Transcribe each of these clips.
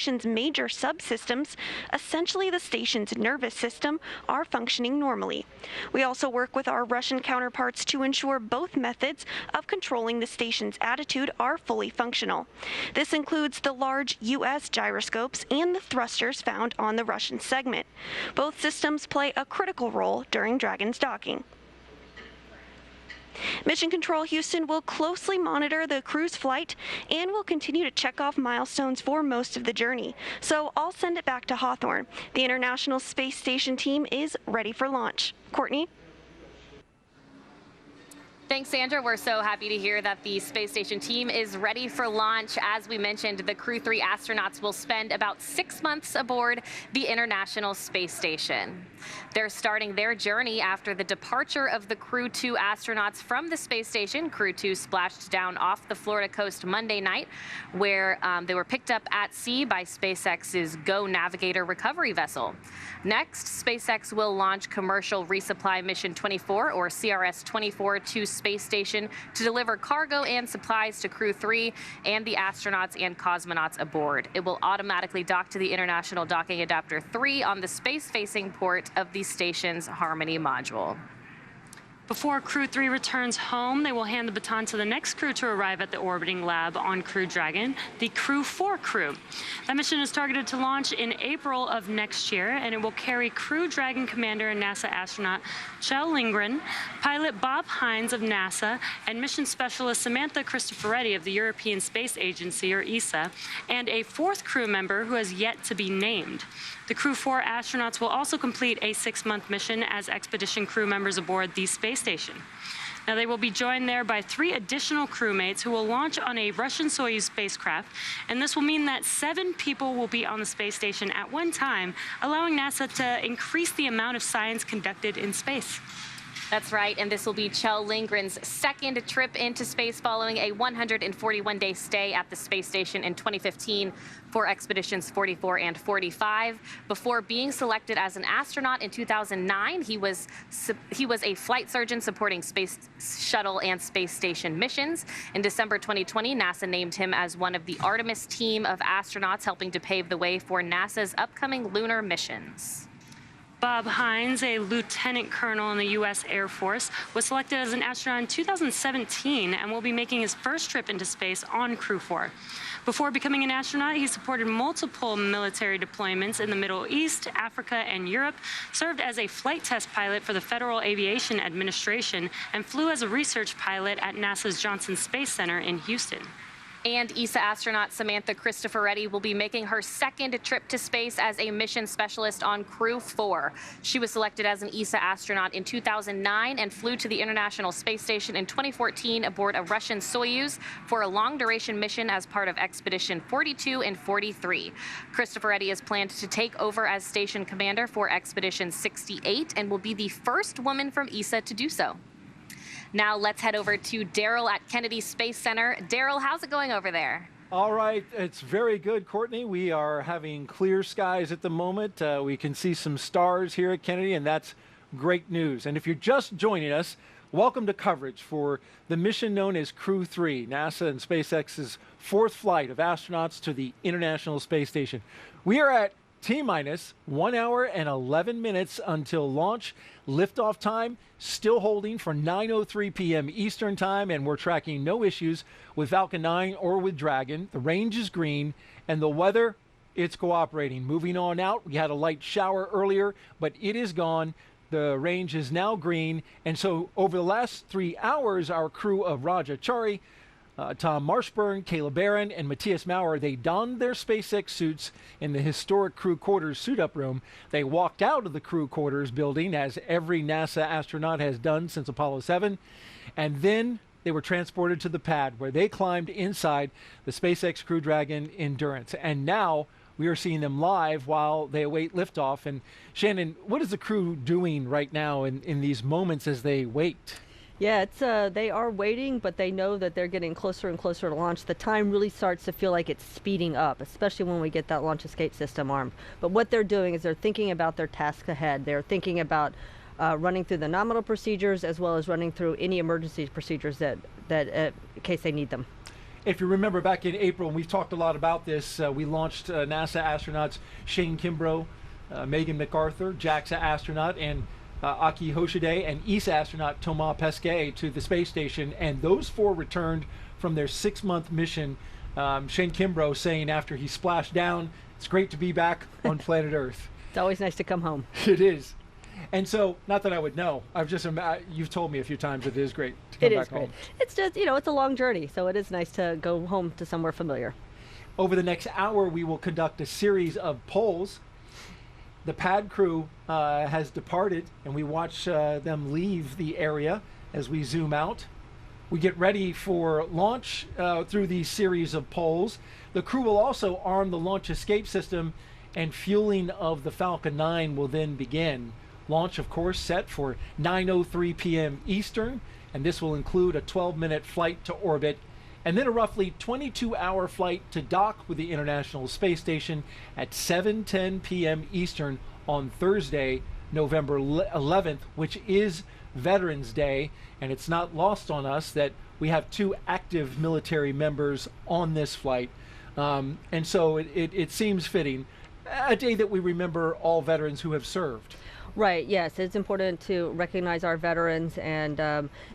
station's major subsystems, essentially the station's nervous system, are functioning normally. We also work with our Russian counterparts to ensure both methods of controlling the station's attitude are fully functional. This includes the large U.S. gyroscopes and the thrusters found on the Russian segment. Both systems play a critical role during Dragon's docking. Mission Control Houston will closely monitor the crew's flight and will continue to check off milestones for most of the journey. So I'll send it back to Hawthorne. The International Space Station team is ready for launch. Courtney? Thanks, Sandra. We're so happy to hear that the space station team is ready for launch. As we mentioned, the Crew-3 astronauts will spend about 6 months aboard the International Space Station. They're starting their journey after the departure of the Crew-2 astronauts from the space station. Crew-2 splashed down off the Florida coast Monday night, where they were picked up at sea by SpaceX's Go Navigator recovery vessel. Next, SpaceX will launch Commercial Resupply Mission 24, or CRS-24, to space station to deliver cargo and supplies to Crew-3 and the astronauts and cosmonauts aboard. It will automatically dock to the International Docking Adapter 3 on the space-facing port of the station's Harmony module. Before Crew-3 returns home, they will hand the baton to the next crew to arrive at the orbiting lab on Crew Dragon, the Crew-4 crew. That mission is targeted to launch in April of next year, and it will carry Crew Dragon commander and NASA astronaut Kjell Lindgren, pilot Bob Hines of NASA, and mission specialist Samantha Cristoforetti of the European Space Agency, or ESA, and a fourth crew member who has yet to be named. The Crew-4 astronauts will also complete a 6-month mission as expedition crew members aboard the space station. Now, they will be joined there by 3 additional crewmates who will launch on a Russian Soyuz spacecraft, and this will mean that 7 people will be on the space station at one time, allowing NASA to increase the amount of science conducted in space. That's right, and this will be Kjell Lindgren's second trip into space following a 141-day stay at the space station in 2015 for expeditions 44 and 45. Before being selected as an astronaut in 2009, he was a flight surgeon supporting space shuttle and space station missions. In December 2020, NASA named him as one of the Artemis team of astronauts helping to pave the way for NASA's upcoming lunar missions. Bob Hines, a lieutenant colonel in the U.S. Air Force, was selected as an astronaut in 2017 and will be making his first trip into space on Crew-4. Before becoming an astronaut, he supported multiple military deployments in the Middle East, Africa, and Europe, served as a flight test pilot for the Federal Aviation Administration, and flew as a research pilot at NASA's Johnson Space Center in Houston. And ESA astronaut Samantha Cristoforetti will be making her second trip to space as a mission specialist on Crew-4. She was selected as an ESA astronaut in 2009 and flew to the International Space Station in 2014 aboard a Russian Soyuz for a long-duration mission as part of Expedition 42 and 43. Cristoforetti is planned to take over as station commander for Expedition 68 and will be the first woman from ESA to do so. Now let's head over to Daryl at Kennedy Space Center. Daryl, how's it going over there? All right, it's very good, Courtney. We are having clear skies at the moment. We can see some stars here at Kennedy, and that's great news. And if you're just joining us, welcome to coverage for the mission known as Crew-3, NASA and SpaceX's 4th flight of astronauts to the International Space Station. We are at T-minus 1 hour and 11 minutes until launch. Liftoff time still holding for 9:03 p.m. Eastern time, and we're tracking no issues with Falcon 9 or with Dragon. The range is green, and the weather, it's cooperating. Moving on out, we had a light shower earlier, but it is gone. The range is now green, and so over the last 3 hours, our crew of Raja Chari, Tom Marshburn, Caleb Barron, and Matthias Maurer, they donned their SpaceX suits in the historic crew quarters suit-up room. They walked out of the crew quarters building, as every NASA astronaut has done since Apollo 7, and then they were transported to the pad where they climbed inside the SpaceX Crew Dragon Endurance. And now we are seeing them live while they await liftoff. And Shannon, what is the crew doing right now in these moments as they wait? Yeah, they are waiting, but they know that they're getting closer and closer to launch. The time really starts to feel like it's speeding up, especially when we get that launch escape system armed. But what they're doing is they're thinking about their task ahead. They're thinking about running through the nominal procedures as well as running through any emergency procedures that in case they need them. If you remember back in April, and we've talked a lot about this, we launched NASA astronauts Shane Kimbrough, Megan MacArthur, JAXA astronaut, and Aki Hoshide, and ESA astronaut Thomas Pesquet to the space station, and those 4 returned from their 6-month mission. Shane Kimbrough saying after he splashed down, it's great to be back on planet Earth. It's always nice to come home. It is. And so, not that I would know, you've told me a few times that it is great to come back home. It is great. It's just, it's a long journey, so it is nice to go home to somewhere familiar. Over the next hour, we will conduct a series of polls. The pad crew has departed, and we watch them leave the area as we zoom out. We get ready for launch through these series of polls. The crew will also arm the launch escape system, and fueling of the Falcon 9 will then begin. Launch, of course, set for 9:03 p.m. Eastern, and this will include a 12-minute flight to orbit, and then a roughly 22-hour flight to dock with the International Space Station at 7:10 p.m. Eastern on Thursday, November 11th, which is Veterans Day, and it's not lost on us that we have 2 active military members on this flight, and so it seems fitting, a day that we remember all veterans who have served. Right, yes, it's important to recognize our veterans, and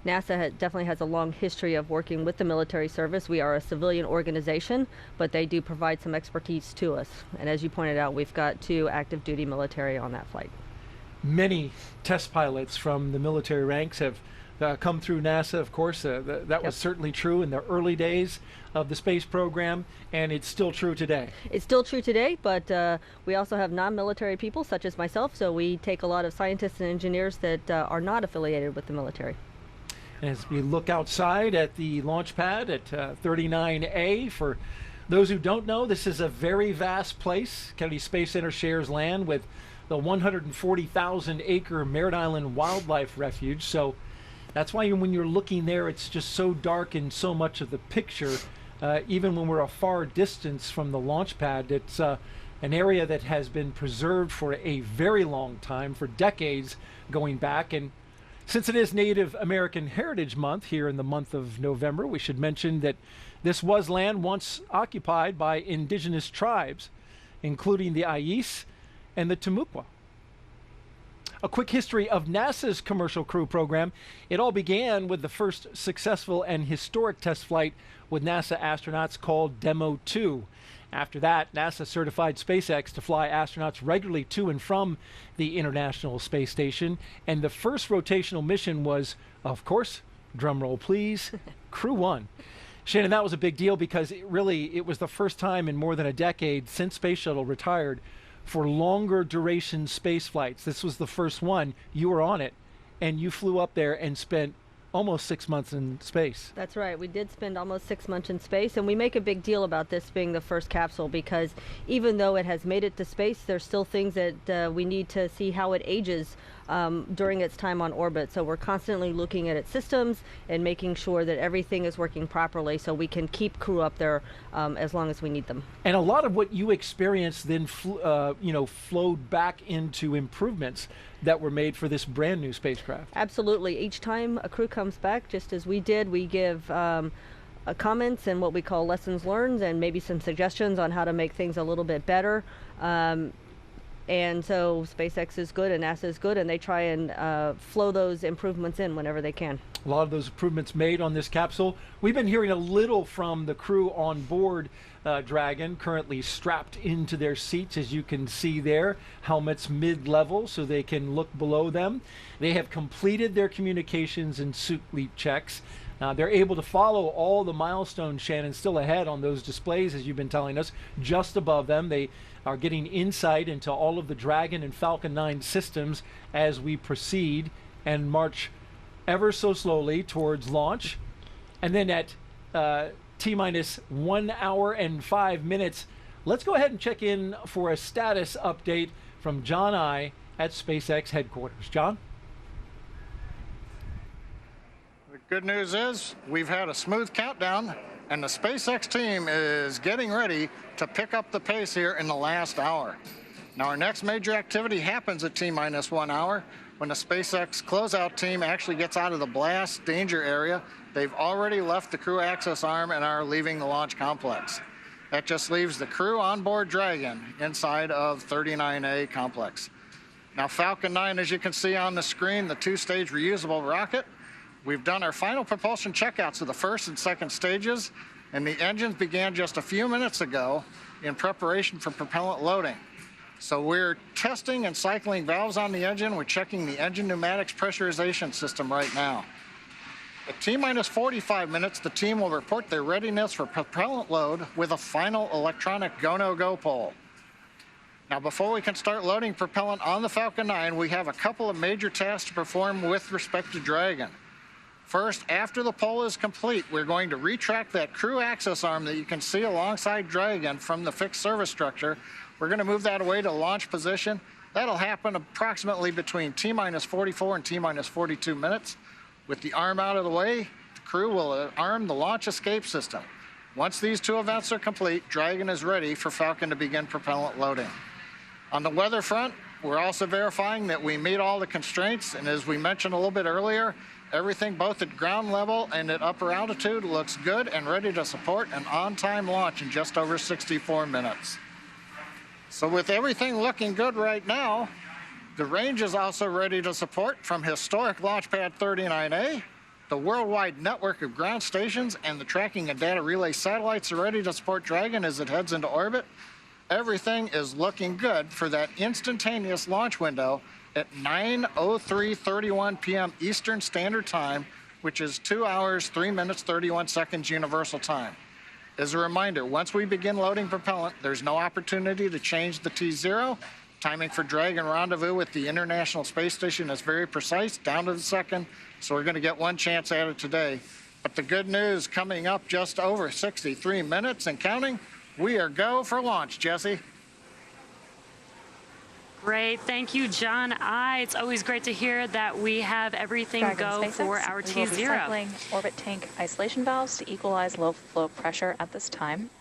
NASA definitely has a long history of working with the military service. We are a civilian organization, but they do provide some expertise to us. And as you pointed out, we've got 2 active duty military on that flight. Many test pilots from the military ranks have come through NASA, of course. That was certainly true in the early days of the space program, and it's still true today. It's still true today, but we also have non-military people such as myself, so we take a lot of scientists and engineers that are not affiliated with the military. As we look outside at the launch pad at 39A, for those who don't know, this is a very vast place. Kennedy Space Center shares land with the 140,000-acre Merritt Island Wildlife Refuge, so that's why when you're looking there, it's just so dark in so much of the picture. Even when we're a far distance from the launch pad, it's an area that has been preserved for a very long time, for decades going back. And since it is Native American Heritage Month here in the month of November, we should mention that this was land once occupied by indigenous tribes, including the Ais and the Timucua. A quick history of NASA's Commercial Crew program. It all began with the first successful and historic test flight with NASA astronauts called Demo 2. After that, NASA certified SpaceX to fly astronauts regularly to and from the International Space Station. And the first rotational mission was, of course, drumroll please, Crew-1. Shannon, that was a big deal because it was the first time in more than a decade since Space Shuttle retired for longer duration space flights. This was the first one. You were on it, and you flew up there and spent almost 6 months in space. That's right. We did spend almost 6 months in space, and we make a big deal about this being the first capsule because even though it has made it to space, there's still things that we need to see how it ages during its time on orbit. So we're constantly looking at its systems and making sure that everything is working properly so we can keep crew up there as long as we need them. And a lot of what you experienced then flowed back into improvements that were made for this brand new spacecraft. Absolutely. Each time a crew comes back, just as we did, we give comments and what we call lessons learned and maybe some suggestions on how to make things a little bit better. And so SpaceX is good and NASA is good, and they try and flow those improvements in whenever they can. A lot of those improvements made on this capsule. We've been hearing a little from the crew on board Dragon, currently strapped into their seats, as you can see there, helmets mid-level so they can look below them. They have completed their communications and suit leak checks. They're able to follow all the milestones, Shannon, still ahead on those displays, as you've been telling us, just above them. They are getting insight into all of the Dragon and Falcon 9 systems as we proceed and march ever so slowly towards launch. And then at T-minus 1 hour and 5 minutes, let's go ahead and check in for a status update from John I at SpaceX headquarters. John? The good news is we've had a smooth countdown, and the SpaceX team is getting ready to pick up the pace here in the last hour. Now, our next major activity happens at T-minus 1 hour when the SpaceX closeout team actually gets out of the blast danger area. They've already left the Crew access arm and are leaving the launch complex. That just leaves the Crew onboard Dragon inside of 39A complex. Now, Falcon 9, as you can see on the screen, the two-stage reusable rocket. We've done our final propulsion checkouts of the first and second stages, and the engines began just a few minutes ago in preparation for propellant loading. So we're testing and cycling valves on the engine. We're checking the engine pneumatics pressurization system right now. At T-minus 45 minutes, the team will report their readiness for propellant load with a final electronic go-no-go poll. Now, before we can start loading propellant on the Falcon 9, we have a couple of major tasks to perform with respect to Dragon. First, after the poll is complete, we're going to retract that Crew access arm that you can see alongside Dragon from the fixed service structure. We're going to move that away to launch position. That'll happen approximately between T-minus 44 and T-minus 42 minutes. With the arm out of the way, the Crew will arm the launch escape system. Once these two events are complete, Dragon is ready for Falcon to begin propellant loading. On the weather front, we're also verifying that we meet all the constraints, and as we mentioned a little bit earlier, everything both at ground level and at upper altitude looks good and ready to support an on-time launch in just over 64 minutes. So with everything looking good right now, the range is also ready to support from historic Launch Pad 39A. The worldwide network of ground stations and the tracking and data relay satellites are ready to support Dragon as it heads into orbit. Everything is looking good for that instantaneous launch window at 9:03:31 p.m. Eastern Standard Time, which is 2 hours, 3 minutes, 31 seconds Universal Time. As a reminder, once we begin loading propellant, there's no opportunity to change the T0. Timing for Dragon rendezvous with the International Space Station is very precise, down to the second, so we're going to get one chance at it today. But the good news coming up just over 63 minutes and counting, we are go for launch, Jesse. Great. Thank you, John I. It's always great to hear that we have everything go SpaceX, for our we will T0. be cycling orbit tank isolation valves to equalize low flow pressure at this time.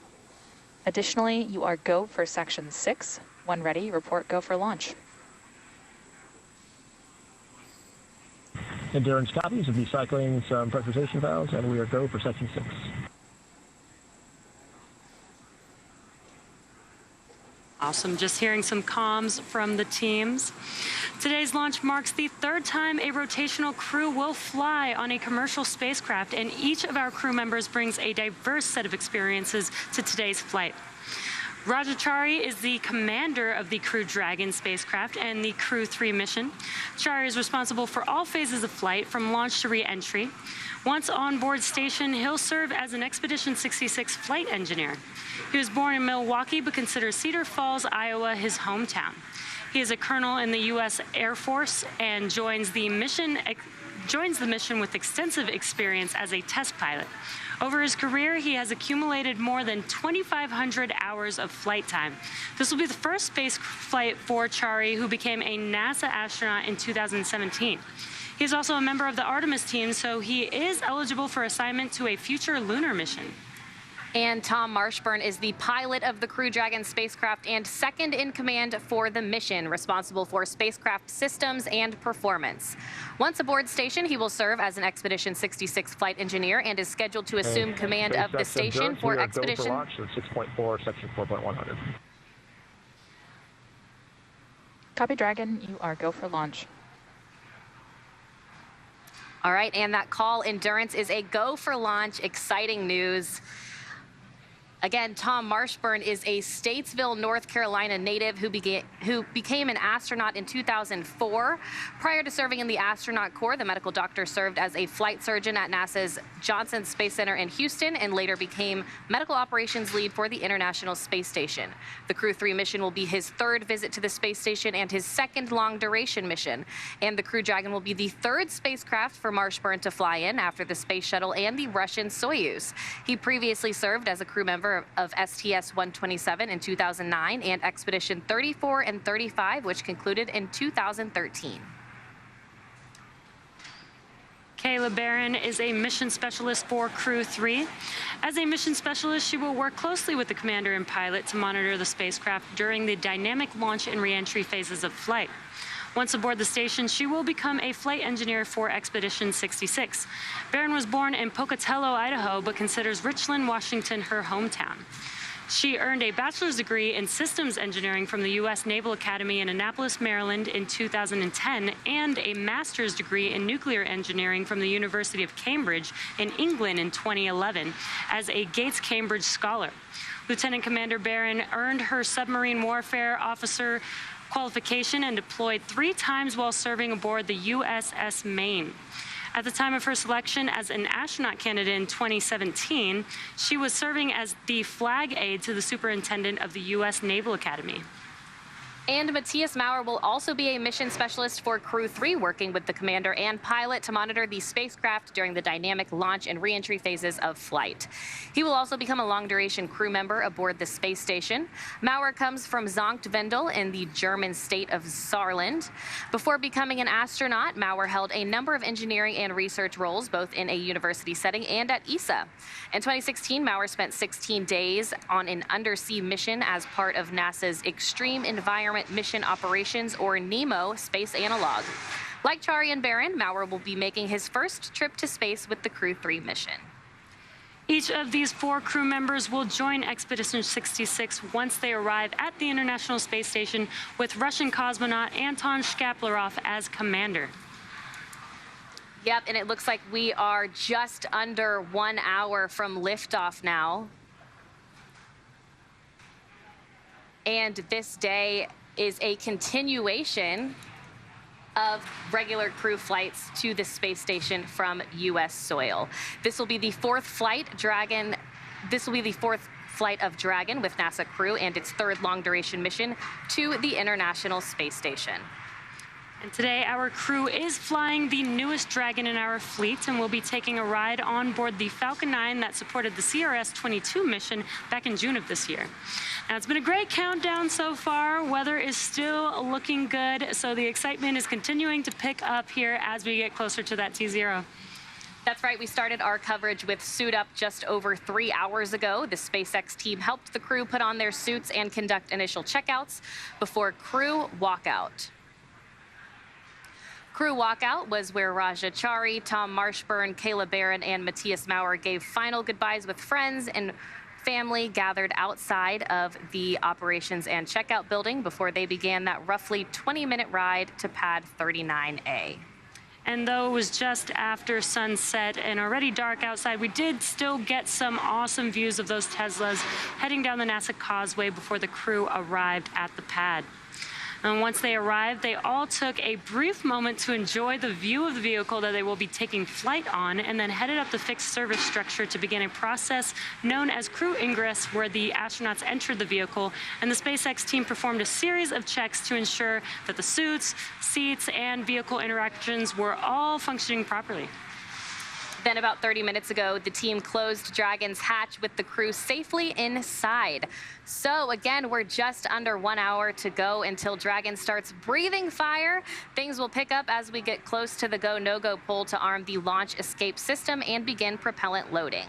Additionally, you are go for section 6. When ready, report go for launch. Endurance copies of the cycling some pressurization valves, and we are go for section 6. Awesome. Just hearing some comms from the teams. Today's launch marks the third time a rotational crew will fly on a commercial spacecraft, and each of our crew members brings a diverse set of experiences to today's flight. Chari is the commander of the Crew Dragon spacecraft and the Crew-3 mission. Chari is responsible for all phases of flight, from launch to re-entry. Once on board station, he'll serve as an Expedition 66 flight engineer. He was born in Milwaukee, but considers Cedar Falls, Iowa, his hometown. He is a colonel in the U.S. Air Force and joins the mission with extensive experience as a test pilot. Over his career, he has accumulated more than 2,500 hours of flight time. This will be the first space flight for Chari, who became a NASA astronaut in 2017. He is also a member of the Artemis team, so he is eligible for assignment to a future lunar mission. And Tom Marshburn is the pilot of the Crew Dragon spacecraft and second in command for the mission, responsible for spacecraft systems and performance. Once aboard station, he will serve as an Expedition 66 flight engineer and is scheduled to assume command of the station for Expedition. Go for launch at 6.4, section 4.100. Copy, Dragon. You are go for launch. All right, and that call Endurance is a go for launch. Exciting news. Again, Tom Marshburn is a Statesville, North Carolina native who became an astronaut in 2004. Prior to serving in the astronaut corps, the medical doctor served as a flight surgeon at NASA's Johnson Space Center in Houston and later became medical operations lead for the International Space Station. The Crew-3 mission will be his third visit to the space station and his second long-duration mission. And the Crew Dragon will be the third spacecraft for Marshburn to fly in after the Space Shuttle and the Russian Soyuz. He previously served as a crew member of STS-127 in 2009 and Expedition 34 and 35, which concluded in 2013. Kayla Barron is a mission specialist for Crew-3. As a mission specialist, she will work closely with the commander and pilot to monitor the spacecraft during the dynamic launch and re-entry phases of flight. Once aboard the station, she will become a flight engineer for Expedition 66. Barron was born in Pocatello, Idaho, but considers Richland, Washington her hometown. She earned a bachelor's degree in systems engineering from the U.S. Naval Academy in Annapolis, Maryland in 2010, and a master's degree in nuclear engineering from the University of Cambridge in England in 2011 as a Gates Cambridge scholar. Lieutenant Commander Barron earned her submarine warfare officer qualification and deployed 3 times while serving aboard the USS Maine. At the time of her selection as an astronaut candidate in 2017, she was serving as the flag aide to the superintendent of the U.S. Naval Academy. And Matthias Maurer will also be a mission specialist for Crew-3, working with the commander and pilot to monitor the spacecraft during the dynamic launch and re-entry phases of flight. He will also become a long-duration crew member aboard the space station. Maurer comes from Sankt Wendel in the German state of Saarland. Before becoming an astronaut, Maurer held a number of engineering and research roles, both in a university setting and at ESA. In 2016, Maurer spent 16 days on an undersea mission as part of NASA's Extreme Environment Mission Operations, or NEMO, space analog. Like Chari and Barron, Maurer will be making his first trip to space with the Crew-3 mission. Each of these 4 crew members will join Expedition 66 once they arrive at the International Space Station, with Russian cosmonaut Anton Shkaplerov as commander. Yep, and it looks like we are just under 1 hour from liftoff now. And this day is a continuation of regular crew flights to the space station from U.S. soil. This will be the 4th flight, Dragon. This will be the 4th flight of Dragon with NASA crew and its 3rd long-duration mission to the International Space Station. And today, our crew is flying the newest Dragon in our fleet, and we'll be taking a ride on board the Falcon 9 that supported the CRS-22 mission back in June of this year. Now, it's been a great countdown so far. Weather is still looking good, so the excitement is continuing to pick up here as we get closer to that T0. That's right. We started our coverage with Suit Up just over 3 hours ago. The SpaceX team helped the crew put on their suits and conduct initial checkouts before crew walkout. Crew walkout was where Raja Chari, Tom Marshburn, Kayla Barron, and Matthias Maurer gave final goodbyes with friends and family gathered outside of the operations and checkout building before they began that roughly 20-minute ride to pad 39A. And though it was just after sunset and already dark outside, we did still get some awesome views of those Teslas heading down the NASA Causeway before the crew arrived at the pad. And once they arrived, they all took a brief moment to enjoy the view of the vehicle that they will be taking flight on, and then headed up the fixed service structure to begin a process known as crew ingress, where the astronauts entered the vehicle, and the SpaceX team performed a series of checks to ensure that the suits, seats, and vehicle interactions were all functioning properly. Then about 30 minutes ago, the team closed Dragon's hatch with the crew safely inside. So again, we're just under 1 hour to go until Dragon starts breathing fire. Things will pick up as we get close to the go, no-go pole to arm the launch escape system and begin propellant loading.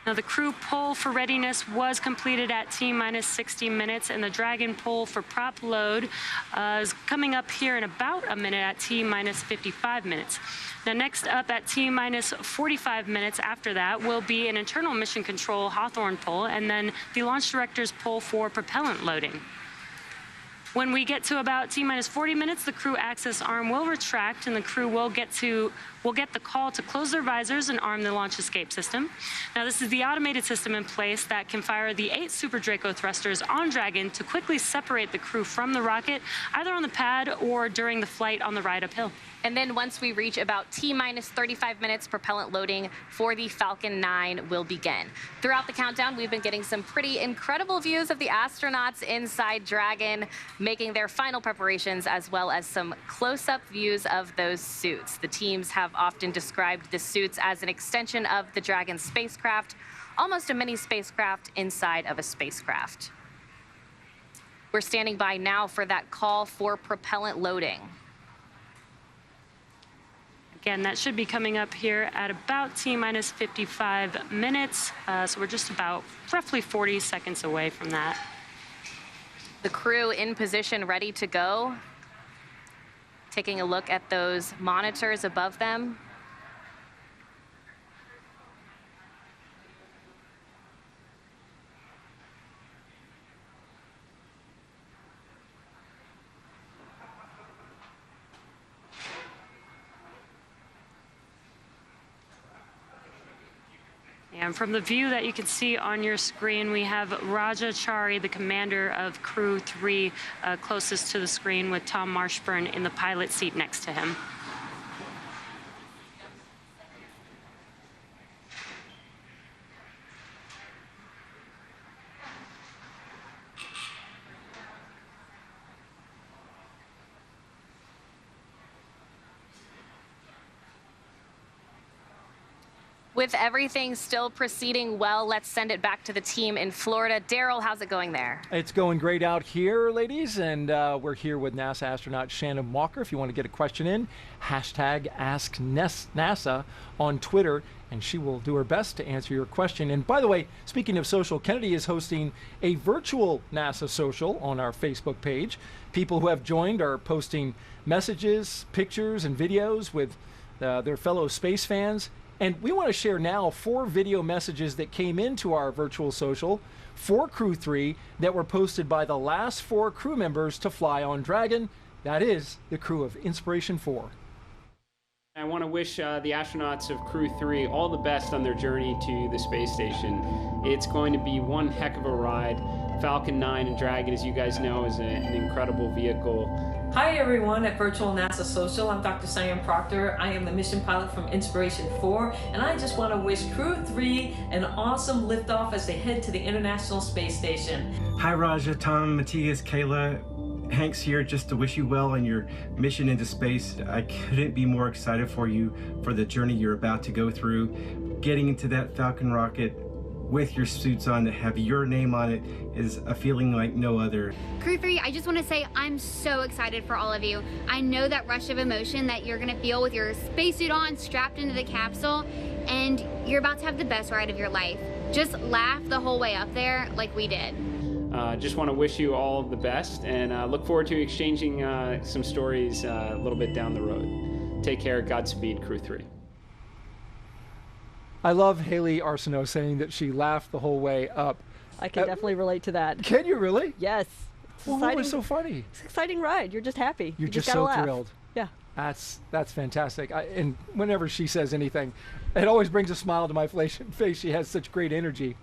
Now, the crew pull for readiness was completed at T-minus 60 minutes, and the Dragon pull for prop load is coming up here in about a minute at T-minus 55 minutes. Now, next up at T-minus 45 minutes after that will be an internal mission control Hawthorne pull, and then the launch director's pull for propellant loading. When we get to about T-minus 40 minutes, the crew access arm will retract, and the crew will get the call to close their visors and arm the launch escape system. Now, this is the automated system in place that can fire the 8 Super Draco thrusters on Dragon to quickly separate the crew from the rocket, either on the pad or during the flight on the ride uphill. And then once we reach about T-minus 35 minutes, propellant loading for the Falcon 9 will begin. Throughout the countdown, we've been getting some pretty incredible views of the astronauts inside Dragon, making their final preparations, as well as some close-up views of those suits. The teams have often described the suits as an extension of the Dragon spacecraft, almost a mini spacecraft inside of a spacecraft. We're standing by now for that call for propellant loading. Again, that should be coming up here at about T-minus 55 minutes. So we're just about roughly 40 seconds away from that. The crew in position, ready to go. Taking a look at those monitors above them. And from the view that you can see on your screen, we have Rajachari, the commander of Crew-3, closest to the screen, with Tom Marshburn in the pilot seat next to him. With everything still proceeding well, let's send it back to the team in Florida. Daryl, how's it going there? It's going great out here, ladies, and we're here with NASA astronaut Shannon Walker. If you want to get a question in, hashtag #AskNASA on Twitter, and she will do her best to answer your question. And by the way, speaking of social, Kennedy is hosting a virtual NASA social on our Facebook page. People who have joined are posting messages, pictures, and videos with their fellow space fans. And we want to share now 4 video messages that came into our virtual social for Crew-3 that were posted by the last 4 crew members to fly on Dragon. That is the crew of Inspiration 4. I want to wish the astronauts of Crew-3 all the best on their journey to the space station. It's going to be one heck of a ride. Falcon 9 and Dragon, as you guys know, is an incredible vehicle. Hi everyone at Virtual NASA Social. I'm Dr. Cyan Proctor. I am the mission pilot from Inspiration 4, and I just want to wish Crew-3 an awesome liftoff as they head to the International Space Station. Hi Raja, Tom, Matthias, Kayla. Hank's here just to wish you well on your mission into space. I couldn't be more excited for you for the journey you're about to go through. Getting into that Falcon rocket with your suits on that have your name on it is a feeling like no other. Crew-3, I just want to say I'm so excited for all of you. I know that rush of emotion that you're going to feel with your spacesuit on, strapped into the capsule, and you're about to have the best ride of your life. Just laugh the whole way up there like we did. Just want to wish you all the best, and look forward to exchanging some stories a little bit down the road. Take care. Godspeed, Crew-3. I love Haley Arsenault saying that she laughed the whole way up. I can definitely relate to that. Can you really? Yes. Well, what was so funny? It's an exciting ride. You're just happy. You're You just gotta so laugh. thrilled. Yeah. That's fantastic. And whenever she says anything, it always brings a smile to my face. She has such great energy.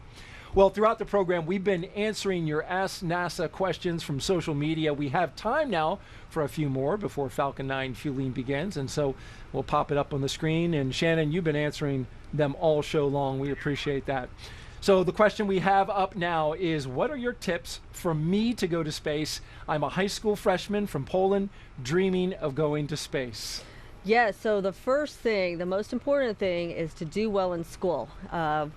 Well, throughout the program, we've been answering your Ask NASA questions from social media. We have time now for a few more before Falcon 9 fueling begins, and so we'll pop it up on the screen. And Shannon, you've been answering them all show long. We appreciate that. So the question we have up now is, what are your tips for me to go to space? I'm a high school freshman from Poland, dreaming of going to space. Yeah, so the first thing, the most important thing is to do well in school.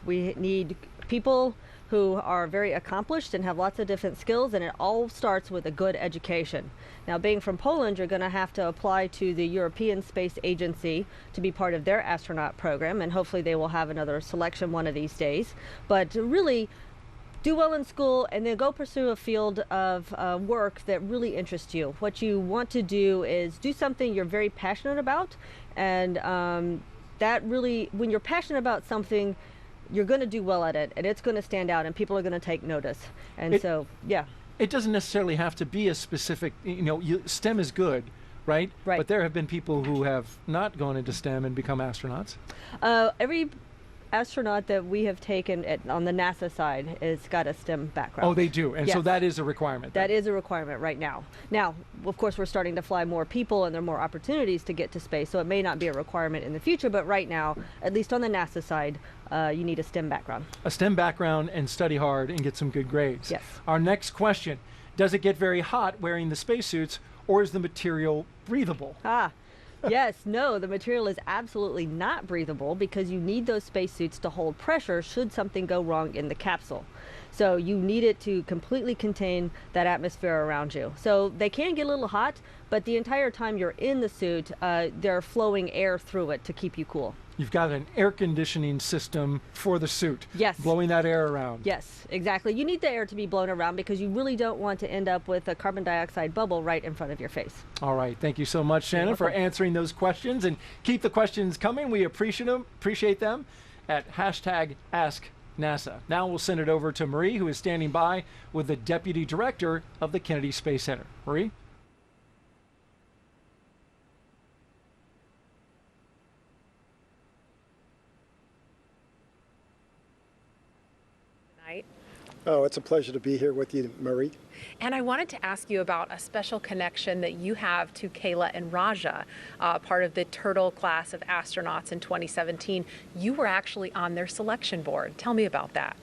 We need people who are very accomplished and have lots of different skills, and it all starts with a good education. Now, being from Poland, you're going to have to apply to the European Space Agency to be part of their astronaut program, and hopefully they will have another selection one of these days. But really, do well in school and then go pursue a field of work that really interests you. What you want to do is do something you're very passionate about, and that really, when you're passionate about something, you're going to do well at it, and it's going to stand out, and people are going to take notice. And so, yeah. It doesn't necessarily have to be a specific, STEM is good, right? Right. But there have been people who have not gone into STEM and become astronauts. Every astronaut that we have taken on the NASA side has got a STEM background. Oh, they do, and yes. so that is a requirement. That is a requirement right now. Now, of course, we're starting to fly more people, and there are more opportunities to get to space, so it may not be a requirement in the future, but right now, at least on the NASA side, you need a STEM background. A STEM background and study hard and get some good grades. Yes. Our next question, does it get very hot wearing the spacesuits, or is the material breathable? Yes, no, the material is absolutely not breathable because you need those spacesuits to hold pressure should something go wrong in the capsule. So you need it to completely contain that atmosphere around you. So they can get a little hot, but the entire time you're in the suit, they're flowing air through it to keep you cool. You've got an air conditioning system for the suit. Yes. Blowing that air around. Yes, exactly. You need the air to be blown around because you really don't want to end up with a carbon dioxide bubble right in front of your face. All right. Thank you so much, Shannon, for answering those questions. And keep the questions coming. We appreciate them at #AskNASA. Now we'll send it over to Marie, who is standing by with the Deputy Director of the Kennedy Space Center. Marie? Oh, it's a pleasure to be here with you, Marie. And I wanted to ask you about a special connection that you have to Kayla and Raja, part of the Turtle class of astronauts in 2017. You were actually on their selection board. Tell me about that.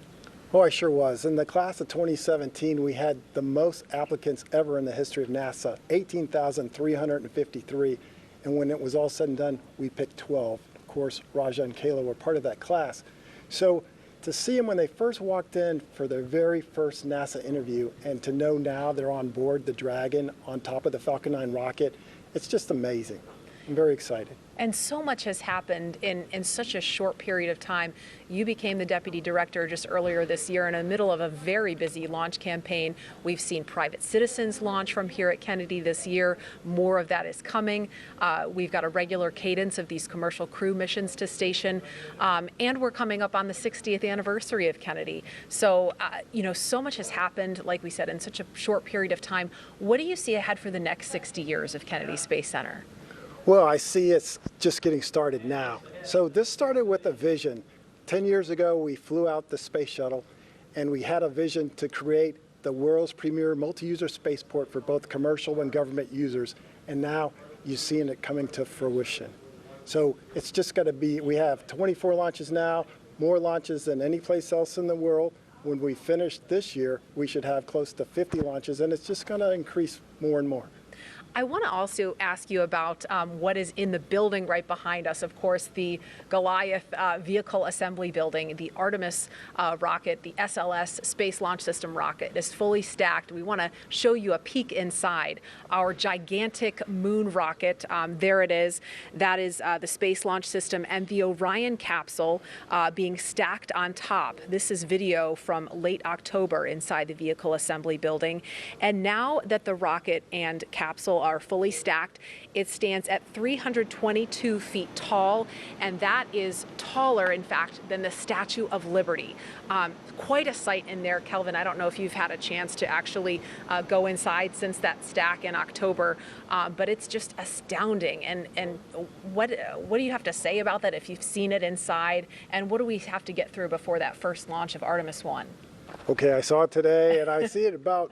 Oh, I sure was. In the class of 2017, we had the most applicants ever in the history of NASA, 18,353. And when it was all said and done, we picked 12. Of course, Raja and Kayla were part of that class. So to see them when they first walked in for their very first NASA interview and to know now they're on board the Dragon on top of the Falcon 9 rocket, it's just amazing. I'm very excited. And so much has happened in such a short period of time. You became the deputy director just earlier this year in the middle of a very busy launch campaign. We've seen private citizens launch from here at Kennedy this year. More of that is coming. We've got a regular cadence of these commercial crew missions to station. And we're coming up on the 60th anniversary of Kennedy. So, so much has happened, like we said, in such a short period of time. What do you see ahead for the next 60 years of Kennedy Space Center? Well, I see it's just getting started now. So this started with a vision. 10 years ago, we flew out the space shuttle, and we had a vision to create the world's premier multi-user spaceport for both commercial and government users. And now you're seeing it coming to fruition. So it's just going to be, we have 24 launches now, more launches than any place else in the world. When we finish this year, we should have close to 50 launches, and it's just going to increase more and more. I want to also ask you about what is in the building right behind us. Of course, the Goliath vehicle assembly building, the Artemis rocket, the SLS Space Launch System rocket is fully stacked. We want to show you a peek inside. Our gigantic moon rocket, there it is. That is the Space Launch System and the Orion capsule being stacked on top. This is video from late October inside the vehicle assembly building. And now that the rocket and capsule are fully stacked, it stands at 322 feet tall, and that is taller, in fact, than the Statue of Liberty. Quite a sight in there, Kelvin. I don't know if you've had a chance to actually go inside since that stack in October, but it's just astounding. And what do you have to say about that if you've seen it inside, and what do we have to get through before that first launch of Artemis 1? Okay, I saw it today, and I see it about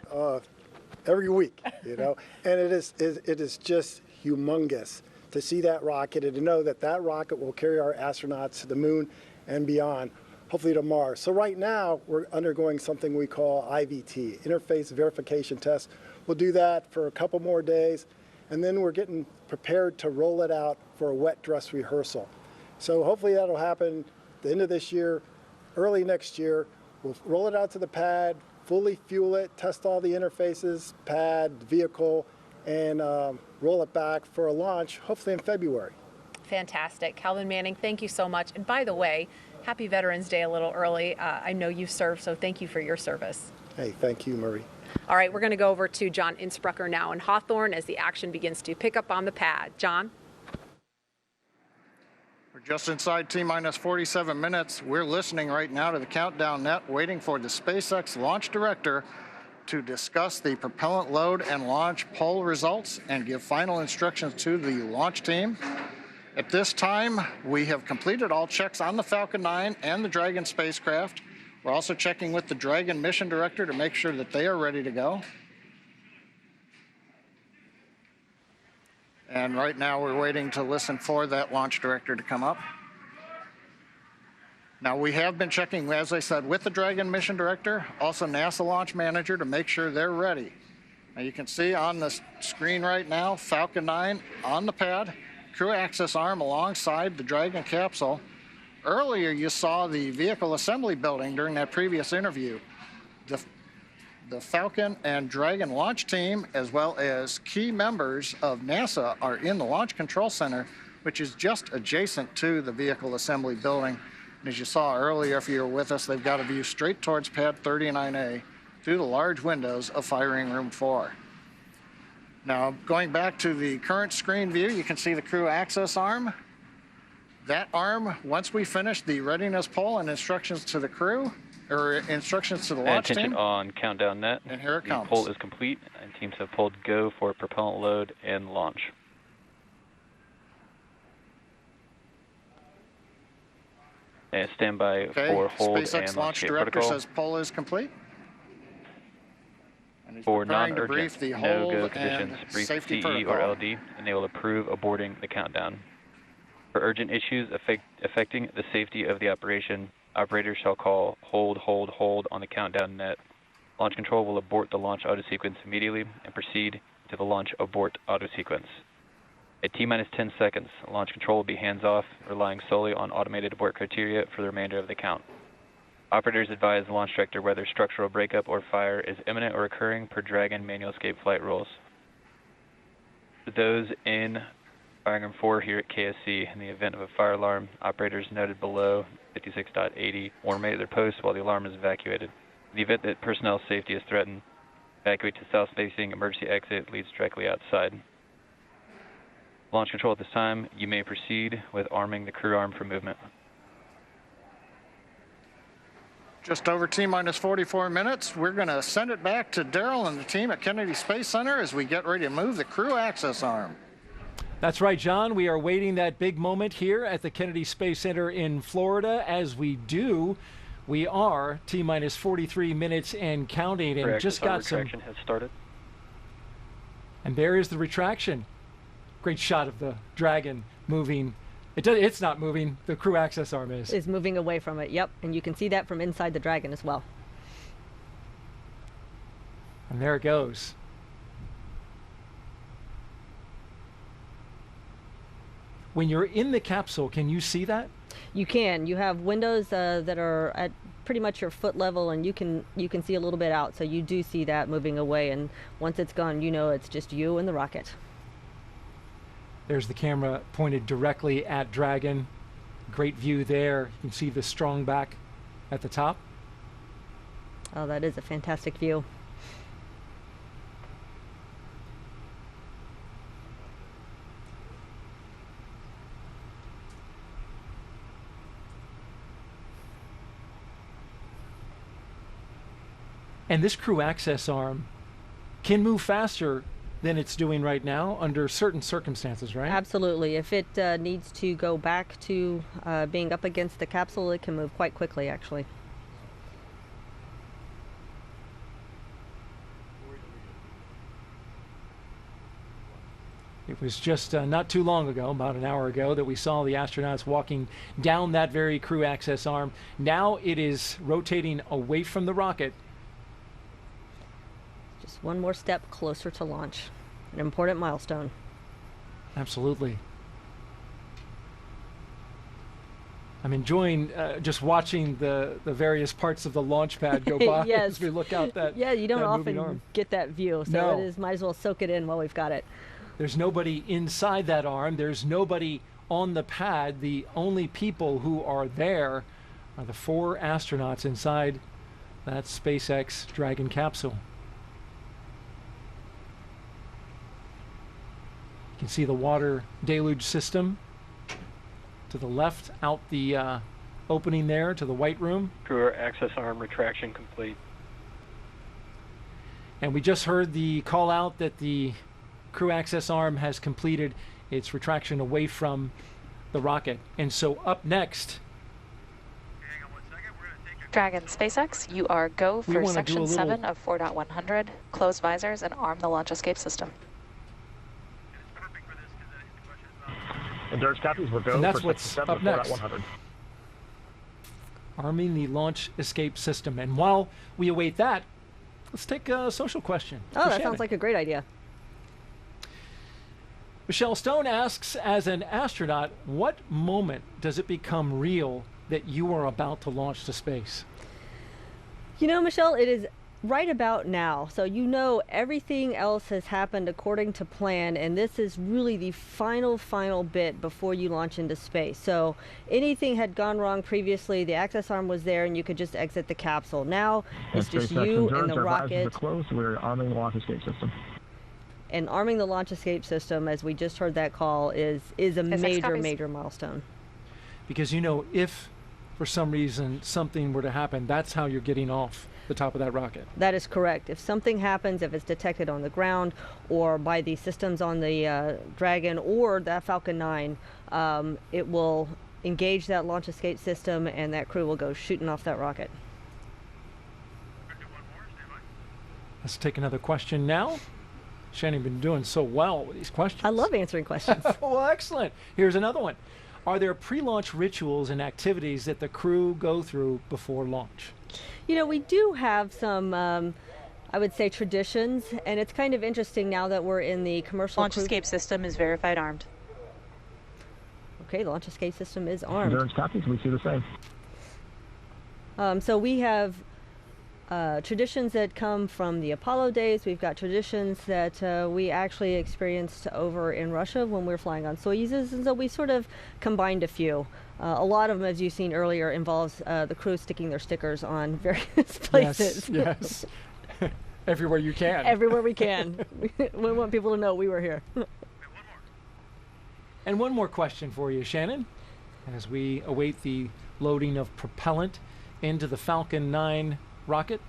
every week, and it is just humongous to see that rocket and to know that that rocket will carry our astronauts to the moon and beyond, hopefully to Mars. So right now we're undergoing something we call IVT, Interface Verification Test. We'll do that for a couple more days, and then we're getting prepared to roll it out for a wet dress rehearsal. So hopefully that'll happen at the end of this year, early next year. We'll roll it out to the pad, fully fuel it, test all the interfaces, pad, vehicle, and roll it back for a launch, hopefully in February. Fantastic. Calvin Manning, thank you so much. And by the way, happy Veterans Day a little early. I know you served, so thank you for your service. Hey, thank you, Marie. All right, we're going to go over to John Innsbrucker now in Hawthorne as the action begins to pick up on the pad. John? We're just inside T-minus 47 minutes. We're listening right now to the countdown net, waiting for the SpaceX launch director to discuss the propellant load and launch poll results and give final instructions to the launch team. At this time, we have completed all checks on the Falcon 9 and the Dragon spacecraft. We're also checking with the Dragon mission director to make sure that they are ready to go. And right now we're waiting to listen for that launch director to come up. Now we have been checking, as I said, with the Dragon mission director, also NASA launch manager to make sure they're ready. Now you can see on the screen right now, Falcon 9 on the pad, crew access arm alongside the Dragon capsule. Earlier you saw the vehicle assembly building during that previous interview. The Falcon and Dragon launch team, as well as key members of NASA, are in the Launch Control Center, which is just adjacent to the vehicle assembly building. And as you saw earlier, if you were with us, they've got a view straight towards Pad 39A through the large windows of Firing Room 4. Now, going back to the current screen view, you can see the crew access arm. That arm, once we finish the readiness poll and instructions to the crew, or instructions to the launch attention team. On countdown net. And here it comes. The poll is complete, and teams have pulled go for propellant load and launch. And stand by for hold SpaceX and launch director protocol. says poll is complete. And he's For preparing to non-urgent, brief the no-go hold conditions, and brief safety CE protocol. or LD, and they will approve aborting the countdown. For urgent issues affecting the safety of the operation, operators shall call hold on the countdown net. Launch control will abort the launch auto sequence immediately and proceed to the launch abort auto sequence. At T-minus 10 seconds, launch control will be hands-off, relying solely on automated abort criteria for the remainder of the count. Operators advise the launch director whether structural breakup or fire is imminent or occurring per Dragon manual escape flight rules. For those in Firing Room 4 here at KSC, in the event of a fire alarm, operators noted below 56.80 will remain at their posts while the alarm is evacuated. In the event that personnel safety is threatened, evacuate to south-facing emergency exit leads directly outside. Launch control at this time, you may proceed with arming the crew arm for movement. Just over T-minus 44 minutes. We're going to send it back to Daryl and the team at Kennedy Space Center as we get ready to move the crew access arm. That's right, John. We are waiting that big moment here at the Kennedy Space Center in Florida. As we do, we are T-minus 43 minutes and counting, and Correct. just got some. Retraction has started. And there is the retraction. Great shot of the Dragon moving. It's not moving. The crew access arm is. Is moving away from it. Yep, and you can see that from inside the Dragon as well. And there it goes. When you're in the capsule, can you see that? You can. You have windows that are at pretty much your foot level, and you can see a little bit out. So you do see that moving away, and once it's gone, you know it's just you and the rocket. There's the camera pointed directly at Dragon. Great view there. You can see the strong back at the top. Oh, that is a fantastic view. And this crew access arm can move faster than it's doing right now under certain circumstances, right? Absolutely. If it needs to go back to being up against the capsule, it can move quite quickly, actually. It was just not too long ago, about an hour ago, that we saw the astronauts walking down that very crew access arm. Now it is rotating away from the rocket. Just one more step closer to launch. An important milestone. Absolutely. I'm enjoying just watching the various parts of the launch pad go by yes. as we look out that Yeah, you don't that moving often arm. get that view, so No. it is, might as well soak it in while we've got it. There's nobody inside that arm. There's nobody on the pad. The only people who are there are the 4 astronauts inside that SpaceX Dragon capsule. You can see the water deluge system to the left, out the opening there to the white room. Crew access arm retraction complete. And we just heard the call out that the crew access arm has completed its retraction away from the rocket. And so up next, Dragon SpaceX, you are go We for wanna do a section little- 7 of 4.100. Close visors and arm the launch escape system. And Dirge copies, we're go And that's for what's section 7 up of next. 4.100. arming the launch escape system. And while we await that, let's take a social question. Oh, for that Shannon. sounds like a great idea. Michelle Stone asks, as an astronaut, what moment does it become real that you are about to launch to space? You know, Michelle, it is Right about now. So you know everything else has happened according to plan, and this is really the final bit before you launch into space. So anything had gone wrong previously, the access arm was there and you could just exit the capsule. Now it's just you and the rocket. Closed. We're arming the launch escape system. And arming the launch escape system, as we just heard that call, is a major milestone. Because you know, if for some reason something were to happen, that's how you're getting off the top of that rocket. That is correct. If something happens, if it's detected on the ground or by the systems on the Dragon or that Falcon 9, it will engage that launch escape system and that crew will go shooting off that rocket. Let's take another question now. Shannon, been doing so well with these questions. I love answering questions. Well, excellent. Here's another one. Are there pre-launch rituals and activities that the crew go through before launch? You know, we do have some, I would say, traditions, and it's kind of interesting now that we're in the commercial launch escape system is verified armed. Okay, the launch escape system is armed. There's copies. We see the same. So we have traditions that come from the Apollo days. We've got traditions that we actually experienced over in Russia when we were flying on Soyuzes, and so we sort of combined a few. A lot of them, as you've seen earlier, involves the crew sticking their stickers on various places. Yes. Everywhere you can. Everywhere we can. We want people to know we were here. And one more question for you, Shannon, as we await the loading of propellant into the Falcon 9 rocket.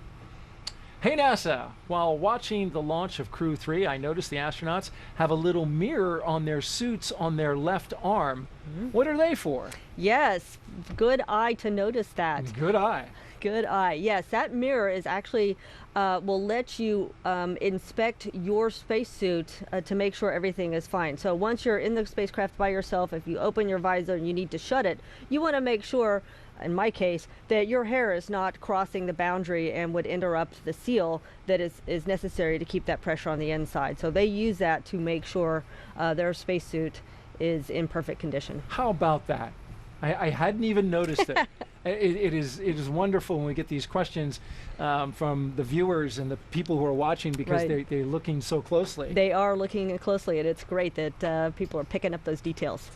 Hey NASA, while watching the launch of Crew-3, I noticed the astronauts have a little mirror on their suits on their left arm. What are they for? Yes, good eye to notice that. Good eye. Good eye. Yes, that mirror is actually will let you inspect your spacesuit to make sure everything is fine. So once you're in the spacecraft by yourself, if you open your visor and you need to shut it, you want to make sure, in my case, that your hair is not crossing the boundary and would interrupt the seal that is necessary to keep that pressure on the inside. So they use that to make sure their spacesuit is in perfect condition. How about that? I hadn't even noticed it. It is wonderful when we get these questions from the viewers and the people who are watching, because they're looking so closely. They are looking closely, and it's great that people are picking up those details.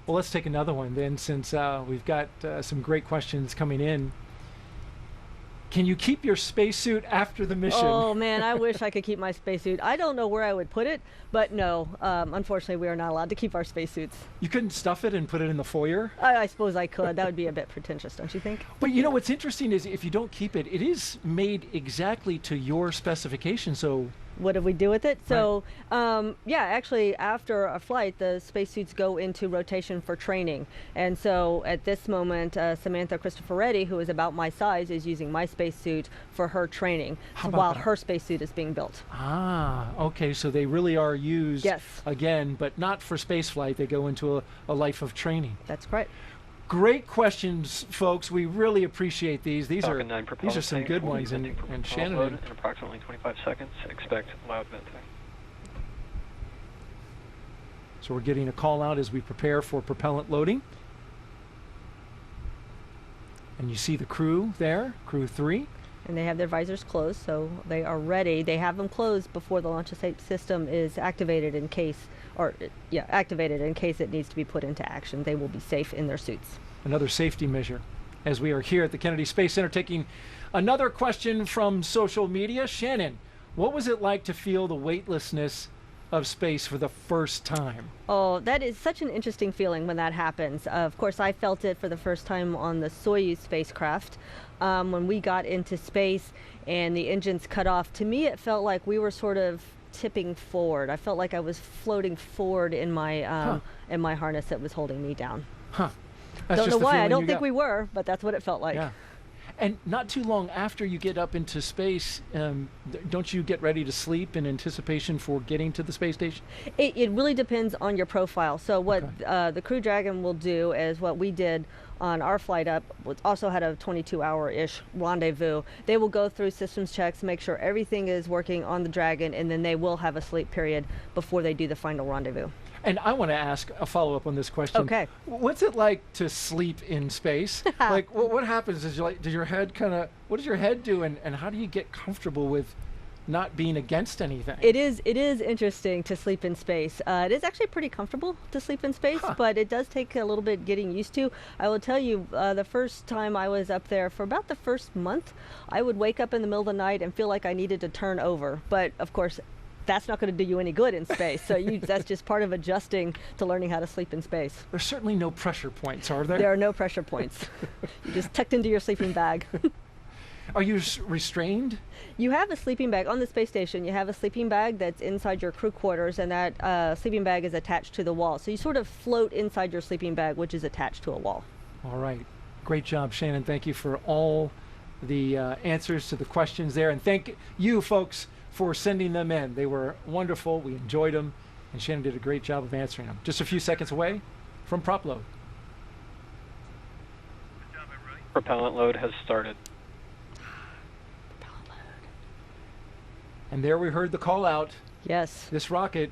Well, let's take another one then, since we've got some great questions coming in. Can you keep your spacesuit after the mission? Oh man, I wish I could keep my spacesuit. I don't know where I would put it, but no, unfortunately we are not allowed to keep our spacesuits. You couldn't stuff it and put it in the foyer? I suppose I could. That would be a bit pretentious, don't you think? But you know what's interesting is if you don't keep it, it is made exactly to your specifications, so... What do we do with it? So, yeah, actually, after a flight, the spacesuits go into rotation for training. And so, at this moment, Samantha Cristoforetti, who is about my size, is using my spacesuit for her training while her spacesuit is being built. Ah, okay. So they really are used again, but not for spaceflight. They go into a life of training. That's correct. Great questions, folks. We really appreciate these. These are some good ones. And Shannon, in approximately 25 seconds, expect loud venting. So we're getting a call out as we prepare for propellant loading. And you see the crew there, Crew-3. And they have their visors closed, so they are ready. They have them closed before the launch escape system is activated in case it needs to be put into action. They will be safe in their suits. Another safety measure. As we are here at the Kennedy Space Center taking another question from social media. Shannon, what was it like to feel the weightlessness of space for the first time? Oh, that is such an interesting feeling when that happens. Of course, I felt it for the first time on the Soyuz spacecraft. When we got into space and the engines cut off, to me it felt like we were sort of tipping forward. I felt like I was floating forward in my harness that was holding me down. Don't know why. I don't think we were, but that's what it felt like. Yeah. And not too long after you get up into space, don't you get ready to sleep in anticipation for getting to the space station? It really depends on your profile. So what the Crew Dragon will do is what we did on our flight up also had a 22-hour-ish rendezvous. They will go through systems checks, make sure everything is working on the Dragon, and then they will have a sleep period before they do the final rendezvous. And I want to ask a follow-up on this question. Okay. What's it like to sleep in space? Like, what happens? Is does your head what does your head do, and how do you get comfortable with not being against anything? It is interesting to sleep in space. It is actually pretty comfortable to sleep in space, but it does take a little bit getting used to. I will tell you, the first time I was up there, for about the first month, I would wake up in the middle of the night and feel like I needed to turn over. But of course, that's not going to do you any good in space. So that's just part of adjusting to learning how to sleep in space. There's certainly no pressure points, are there? There are no pressure points. You're just tucked into your sleeping bag. Are you restrained? You have a sleeping bag on the space station. You have a sleeping bag that's inside your crew quarters, and that sleeping bag is attached to the wall. So you sort of float inside your sleeping bag, which is attached to a wall. All right. Great job, Shannon. Thank you for all the answers to the questions there. And thank you, folks, for sending them in. They were wonderful. We enjoyed them. And Shannon did a great job of answering them. Just a few seconds away from prop load. Propellant load has started. And there we heard the call out. Yes. This rocket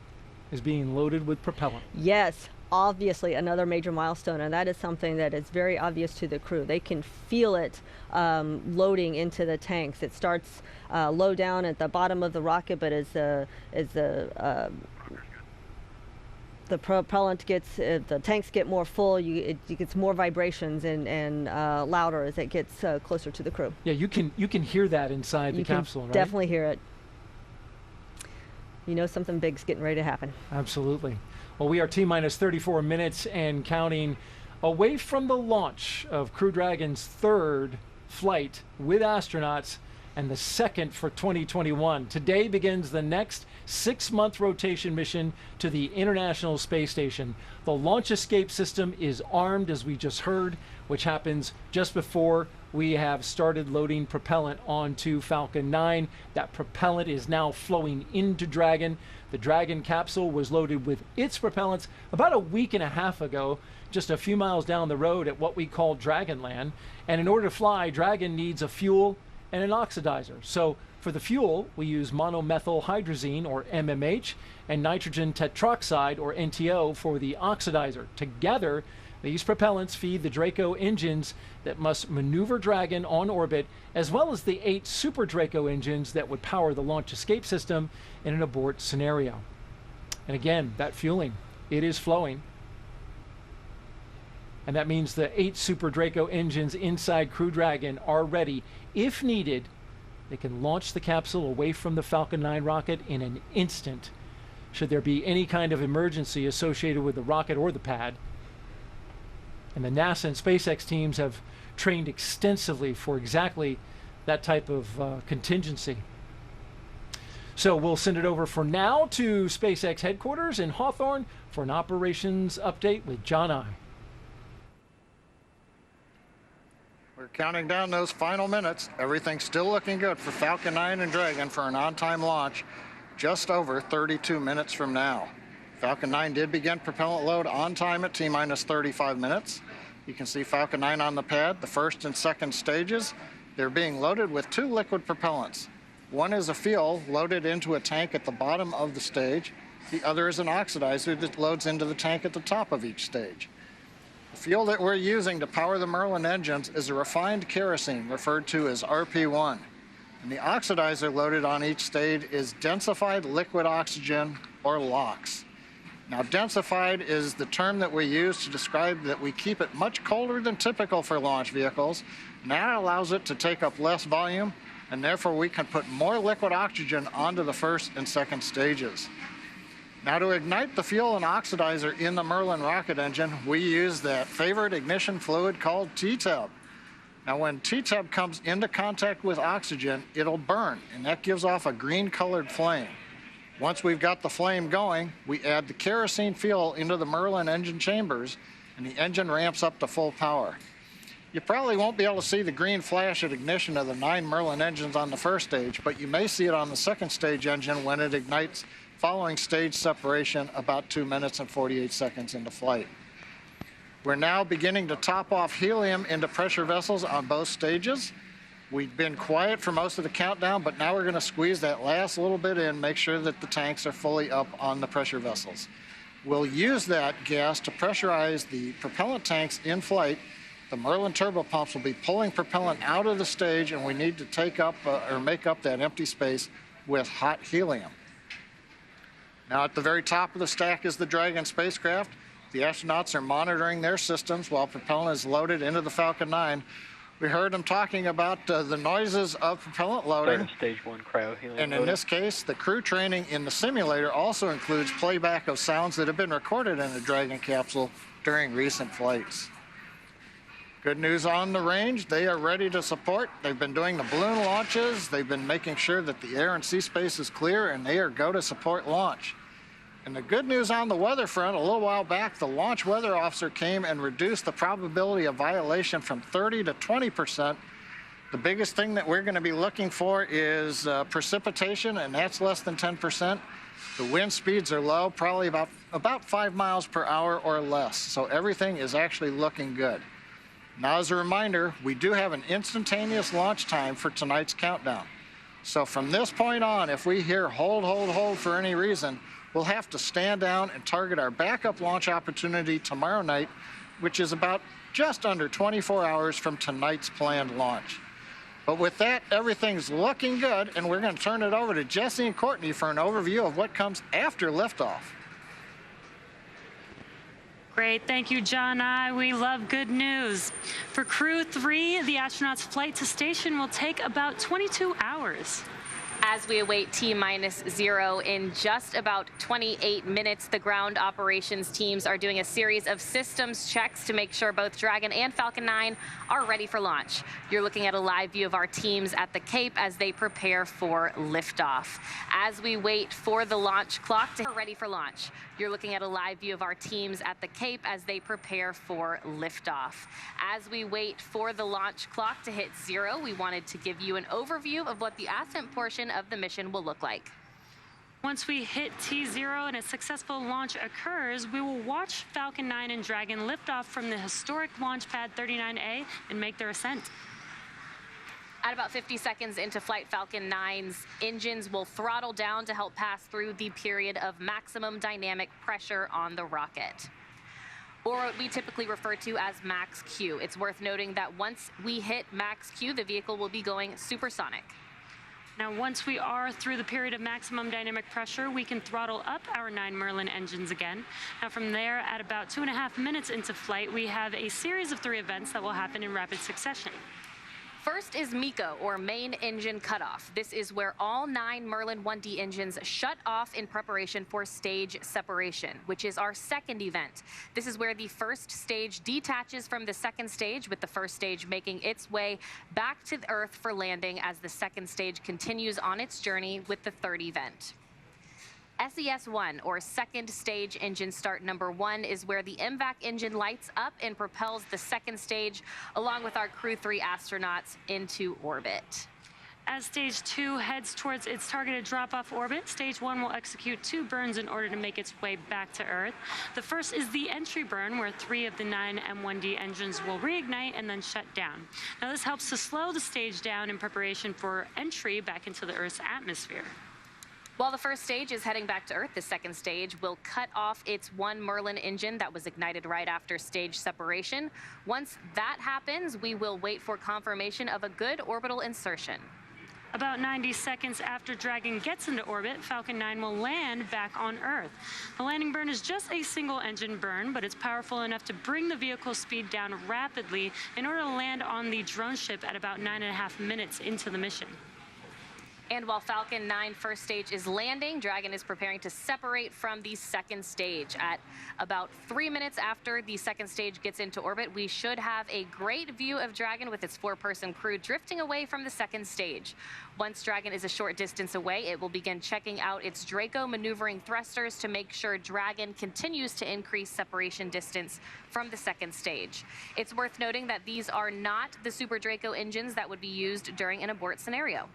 is being loaded with propellant. Yes. Obviously another major milestone, and that is something that is very obvious to the crew. They can feel it loading into the tanks. It starts low down at the bottom of the rocket, but as the propellant gets, the tanks get more full, it gets more vibrations and louder as it gets closer to the crew. Yeah, you can hear that inside the capsule, right? Definitely hear it. You know something big's getting ready to happen. Absolutely. Well, we are T-minus 34 minutes and counting away from the launch of Crew Dragon's third flight with astronauts and the second for 2021. Today begins the next 6-month rotation mission to the International Space Station. The launch escape system is armed, as we just heard, which happens just before we have started loading propellant onto Falcon 9. That propellant is now flowing into Dragon. The Dragon capsule was loaded with its propellants about a week and a half ago, just a few miles down the road at what we call Dragonland. And in order to fly, Dragon needs a fuel and an oxidizer. So for the fuel, we use monomethylhydrazine, or MMH, and nitrogen tetroxide, or NTO, for the oxidizer. Together, these propellants feed the Draco engines that must maneuver Dragon on orbit, as well as the 8 Super Draco engines that would power the launch escape system in an abort scenario. And again, that fueling, it is flowing. And that means the 8 Super Draco engines inside Crew Dragon are ready. If needed, they can launch the capsule away from the Falcon 9 rocket in an instant, should there be any kind of emergency associated with the rocket or the pad. And the NASA and SpaceX teams have trained extensively for exactly that type of contingency. So we'll send it over for now to SpaceX headquarters in Hawthorne for an operations update with John I. We're counting down those final minutes. Everything's still looking good for Falcon 9 and Dragon for an on-time launch just over 32 minutes from now. Falcon 9 did begin propellant load on time at T-minus 35 minutes. You can see Falcon 9 on the pad, the first and second stages. They're being loaded with 2 liquid propellants. One is a fuel loaded into a tank at the bottom of the stage. The other is an oxidizer that loads into the tank at the top of each stage. The fuel that we're using to power the Merlin engines is a refined kerosene, referred to as RP1. And the oxidizer loaded on each stage is densified liquid oxygen, or LOX. Now, densified is the term that we use to describe that we keep it much colder than typical for launch vehicles. And that allows it to take up less volume, and therefore we can put more liquid oxygen onto the first and second stages. Now, to ignite the fuel and oxidizer in the Merlin rocket engine, we use that favorite ignition fluid called T-Tub. Now, when T-Tub comes into contact with oxygen, it'll burn, and that gives off a green-colored flame. Once we've got the flame going, we add the kerosene fuel into the Merlin engine chambers, and the engine ramps up to full power. You probably won't be able to see the green flash at ignition of the 9 Merlin engines on the first stage, but you may see it on the second stage engine when it ignites following stage separation about 2 minutes and 48 seconds into flight. We're now beginning to top off helium into pressure vessels on both stages. We've been quiet for most of the countdown, but now we're going to squeeze that last little bit in, make sure that the tanks are fully up on the pressure vessels. We'll use that gas to pressurize the propellant tanks in flight. The Merlin turbopumps will be pulling propellant out of the stage, and we need to take up or make up that empty space with hot helium. Now at the very top of the stack is the Dragon spacecraft. The astronauts are monitoring their systems while propellant is loaded into the Falcon 9. We heard them talking about the noises of propellant loading. Stage 1 cryo helium And in loading. this case, the crew training in the simulator also includes playback of sounds that have been recorded in the Dragon capsule during recent flights. Good news on the range, they are ready to support. They've been doing the balloon launches. They've been making sure that the air and sea space is clear, and they are go to support launch. And the good news on the weather front, a little while back, the launch weather officer came and reduced the probability of violation from 30 to 20%. The biggest thing that we're going to be looking for is precipitation, and that's less than 10%. The wind speeds are low, probably about 5 miles per hour or less. So everything is actually looking good. Now, as a reminder, we do have an instantaneous launch time for tonight's countdown. So from this point on, if we hear hold, hold, hold for any reason, we'll have to stand down and target our backup launch opportunity tomorrow night, which is about just under 24 hours from tonight's planned launch. But with that, everything's looking good, and we're going to turn it over to Jesse and Courtney for an overview of what comes after liftoff. Great, thank you, John. We love good news. For Crew-3, the astronauts' flight to station will take about 22 hours. As we await T-0 in just about 28 minutes, the ground operations teams are doing a series of systems checks to make sure both Dragon and Falcon 9 are ready for launch. You're looking at a live view of our teams at the Cape as they prepare for liftoff. As we wait for the launch clock to ready for launch, you're looking at a live view of our teams at the Cape as they prepare for liftoff. As we wait for the launch clock to hit 0, we wanted to give you an overview of what the Ascent portion of the mission will look like. Once we hit T0 and a successful launch occurs, we will watch Falcon 9 and Dragon lift off from the historic launch pad 39A and make their ascent. At about 50 seconds into flight, Falcon 9's engines will throttle down to help pass through the period of maximum dynamic pressure on the rocket, or what we typically refer to as max Q. It's worth noting that once we hit max Q, the vehicle will be going supersonic. Now, once we are through the period of maximum dynamic pressure, we can throttle up our 9 Merlin engines again. Now, from there, at about 2.5 minutes into flight, we have a series of 3 events that will happen in rapid succession. First is MECO, or main engine cutoff. This is where all 9 Merlin 1D engines shut off in preparation for stage separation, which is our second event. This is where the first stage detaches from the second stage, with the first stage making its way back to the Earth for landing as the second stage continues on its journey with the third event. SES-1, or second stage engine start number 1, is where the MVAC engine lights up and propels the second stage along with our Crew-3 astronauts into orbit. As stage 2 heads towards its targeted drop-off orbit, stage 1 will execute 2 burns in order to make its way back to Earth. The first is the entry burn, where 3 of the 9 M1D engines will reignite and then shut down. Now, this helps to slow the stage down in preparation for entry back into the Earth's atmosphere. While the first stage is heading back to Earth, the second stage will cut off its 1 Merlin engine that was ignited right after stage separation. Once that happens, we will wait for confirmation of a good orbital insertion. About 90 seconds after Dragon gets into orbit, Falcon 9 will land back on Earth. The landing burn is just a single engine burn, but it's powerful enough to bring the vehicle's speed down rapidly in order to land on the drone ship at about 9.5 minutes into the mission. And while Falcon 9 first stage is landing, Dragon is preparing to separate from the second stage. At about 3 minutes after the second stage gets into orbit, we should have a great view of Dragon with its 4-person crew drifting away from the second stage. Once Dragon is a short distance away, it will begin checking out its Draco maneuvering thrusters to make sure Dragon continues to increase separation distance from the second stage. It's worth noting that these are not the Super Draco engines that would be used during an abort scenario.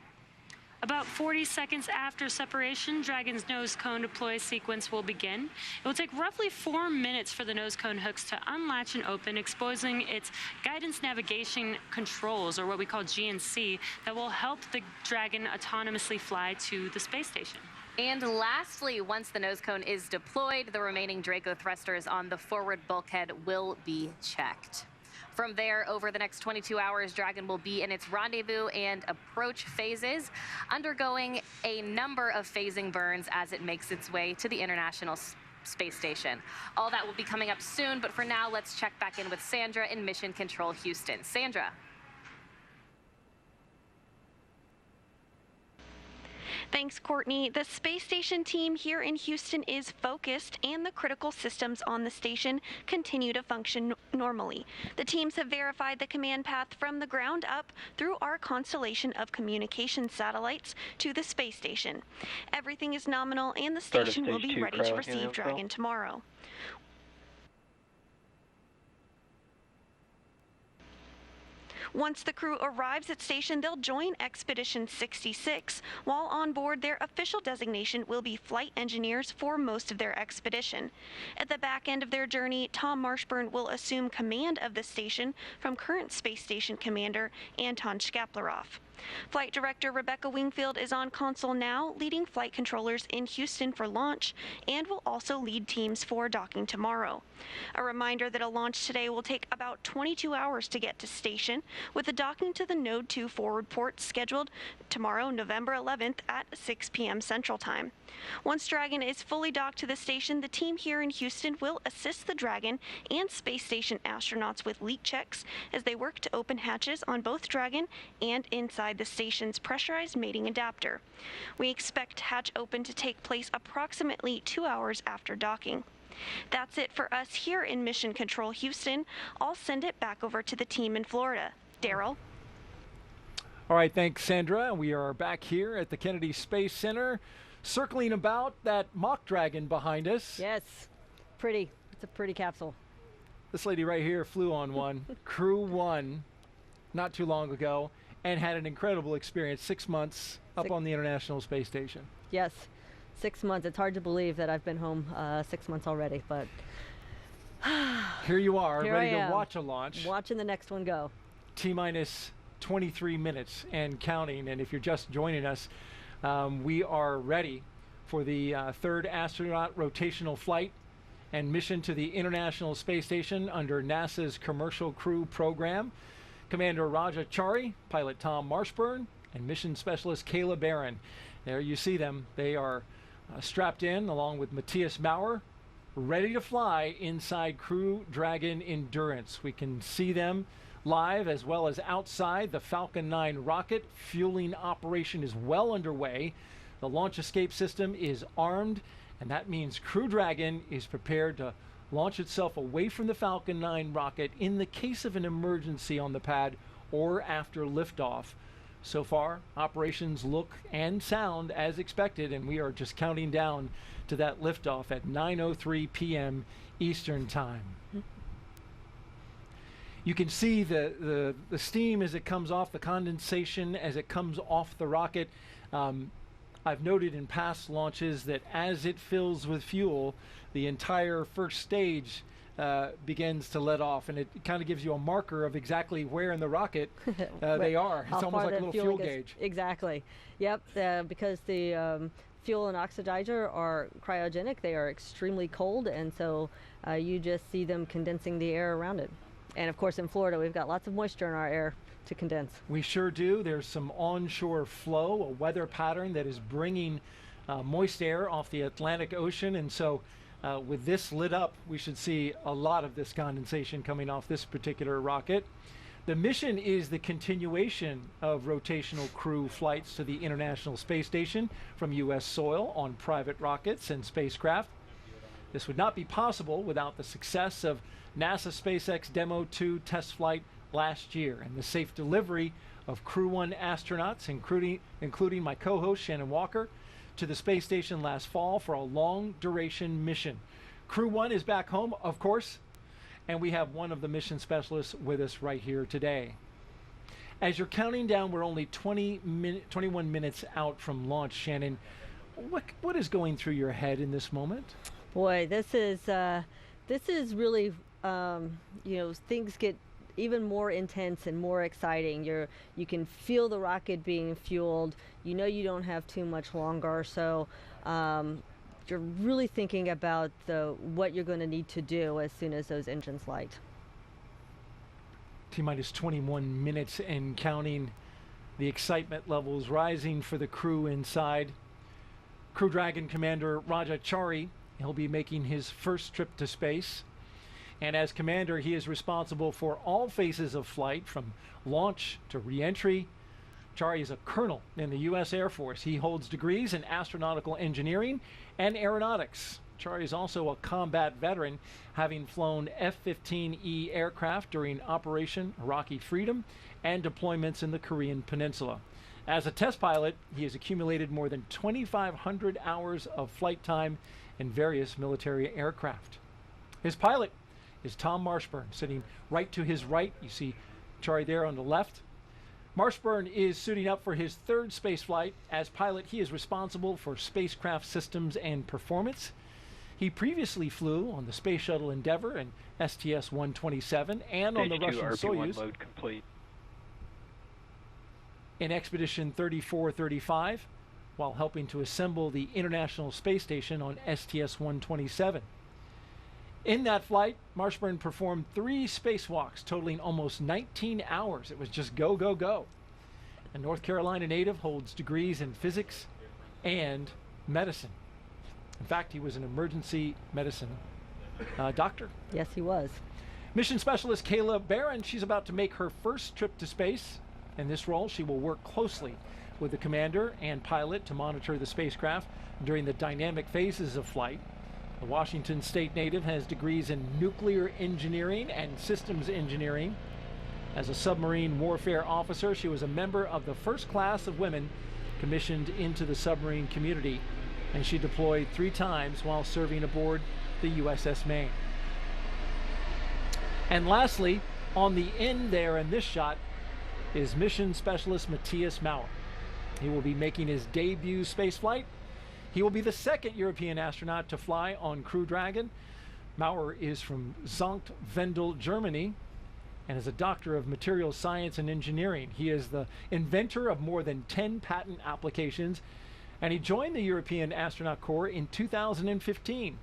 About 40 seconds after separation, Dragon's nose cone deploy sequence will begin. It will take roughly 4 minutes for the nose cone hooks to unlatch and open, exposing its guidance navigation controls, or what we call GNC, that will help the Dragon autonomously fly to the space station. And lastly, once the nose cone is deployed, the remaining Draco thrusters on the forward bulkhead will be checked. From there, over the next 22 hours, Dragon will be in its rendezvous and approach phases, undergoing a number of phasing burns as it makes its way to the International Space Station. All that will be coming up soon, but for now, let's check back in with Sandra in Mission Control Houston. Sandra. Thanks, Courtney. The space station team here in Houston is focused, and the critical systems on the station continue to function normally. The teams have verified the command path from the ground up through our constellation of communication satellites to the space station. Everything is nominal, and the station will be ready to receive Dragon tomorrow. Once the crew arrives at station, they'll join Expedition 66. While on board, their official designation will be flight engineers for most of their expedition. At the back end of their journey, Tom Marshburn will assume command of the station from current space station commander Anton Shkaplerov. Flight Director Rebecca Wingfield is on console now, leading flight controllers in Houston for launch, and will also lead teams for docking tomorrow. A reminder that a launch today will take about 22 hours to get to station, with the docking to the Node 2 forward port scheduled tomorrow, November 11th at 6 p.m. Central Time. Once Dragon is fully docked to the station, the team here in Houston will assist the Dragon and space station astronauts with leak checks as they work to open hatches on both Dragon and inside the station's pressurized mating adapter. We expect hatch open to take place approximately 2 hours after docking. That's it for us here in Mission Control Houston. I'll send it back over to the team in Florida. Daryl? All right, thanks, Sandra. We are back here at the Kennedy Space Center, circling about that mock Dragon behind us. Yes, pretty. It's a pretty capsule. This lady right here flew on one, Crew-1, not too long ago, and had an incredible experience, 6 months up on the International Space Station. Yes, 6 months. It's hard to believe that I've been home 6 months already, but here you are, here ready to watch a launch. Watching the next one go. T-minus 23 minutes and counting, and if you're just joining us, we are ready for the third astronaut rotational flight and mission to the International Space Station under NASA's Commercial Crew program. Commander Raja Chari, pilot Tom Marshburn, and mission specialist Kayla Barron. There you see them. They are strapped in along with Matthias Maurer, ready to fly inside Crew Dragon Endurance. We can see them live as well as outside. The Falcon 9 rocket fueling operation is well underway. The launch escape system is armed, and that means Crew Dragon is prepared to launch itself away from the Falcon 9 rocket in the case of an emergency on the pad or after liftoff. So far, operations look and sound as expected, and we are just counting down to that liftoff at 9:03 p.m. Eastern Time. You can see the steam as it comes off, the condensation as it comes off the rocket. I've noted in past launches that as it fills with fuel, the entire first stage begins to let off, and it kind of gives you a marker of exactly where in the rocket they are. It's almost like a little fuel gauge. Exactly. Yep, because the fuel and oxidizer are cryogenic, they are extremely cold, and so you just see them condensing the air around it. And of course in Florida we've got lots of moisture in our air to condense. We sure do. There's some onshore flow, a weather pattern that is bringing moist air off the Atlantic Ocean, and so with this lit up, we should see a lot of this condensation coming off this particular rocket. The mission is the continuation of rotational crew flights to the International Space Station from U.S. soil on private rockets and spacecraft. This would not be possible without the success of NASA SpaceX Demo 2 test flight last year and the safe delivery of Crew-1 astronauts, including my co-host Shannon Walker, to the space station last fall for a long-duration mission. Crew-1 is back home, of course, and we have one of the mission specialists with us right here today. As you're counting down, we're only 21 minutes out from launch, Shannon. What is going through your head in this moment? Boy, this is really, you know, things get even more intense and more exciting. You can feel the rocket being fueled. You know you don't have too much longer, so you're really thinking about what you're going to need to do as soon as those engines light. T-minus 21 minutes and counting. The excitement levels rising for the crew inside. Crew Dragon Commander Raja Chari, he'll be making his first trip to space. And as commander, he is responsible for all phases of flight, from launch to re-entry. Chari is a colonel in the U.S. Air Force. He holds degrees in astronautical engineering and aeronautics. Chari is also a combat veteran, having flown F-15E aircraft during Operation Iraqi Freedom and deployments in the Korean Peninsula. As a test pilot, he has accumulated more than 2,500 hours of flight time in various military aircraft. His pilot is Tom Marshburn, sitting right to his right. You see Chari there on the left. Marshburn is suiting up for his third space flight. As pilot, he is responsible for spacecraft systems and performance. He previously flew on the Space Shuttle Endeavour and STS-127 and on the Russian Soyuz. Load complete. In Expedition 3435, while helping to assemble the International Space Station on STS-127. In that flight, Marshburn performed 3 spacewalks totaling almost 19 hours. It was just go, go, go. A North Carolina native holds degrees in physics and medicine. In fact, he was an emergency medicine doctor. Yes, he was. Mission specialist Kayla Barron, she's about to make her first trip to space. In this role, she will work closely with the commander and pilot to monitor the spacecraft during the dynamic phases of flight. The Washington State native has degrees in nuclear engineering and systems engineering. As a submarine warfare officer, she was a member of the first class of women commissioned into the submarine community, and she deployed 3 times while serving aboard the USS Maine. And lastly, on the end there in this shot is mission specialist Matthias Maurer. He will be making his debut spaceflight. He will be the second European astronaut to fly on Crew Dragon. Maurer is from Sankt Wendel, Germany, and is a doctor of materials science and engineering. He is the inventor of more than 10 patent applications, and he joined the European Astronaut Corps in 2015.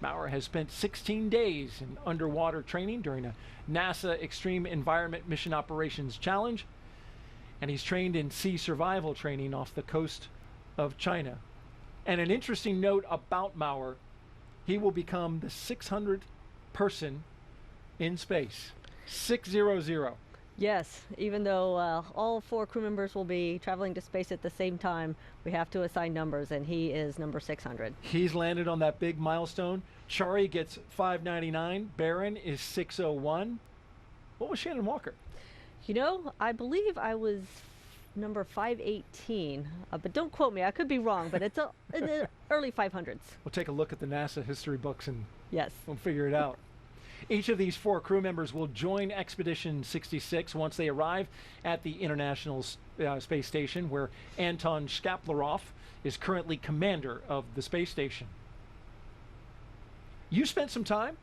Maurer has spent 16 days in underwater training during a NASA Extreme Environment Mission Operations Challenge, and he's trained in sea survival training off the coast of China. And an interesting note about Maurer, he will become the 600th person in space. 600. Yes, even though all 4 crew members will be traveling to space at the same time, we have to assign numbers, and he is number 600. He's landed on that big milestone. Chari gets 599. Barron is 601. What was Shannon Walker? You know, I believe I was number 518, but don't quote me. I could be wrong, but it's in the early 500s. We'll take a look at the NASA history books and yes, we'll figure it out. Each of these 4 crew members will join Expedition 66 once they arrive at the International Space Station, where Anton Shkaplerov is currently commander of the space station. You spent some time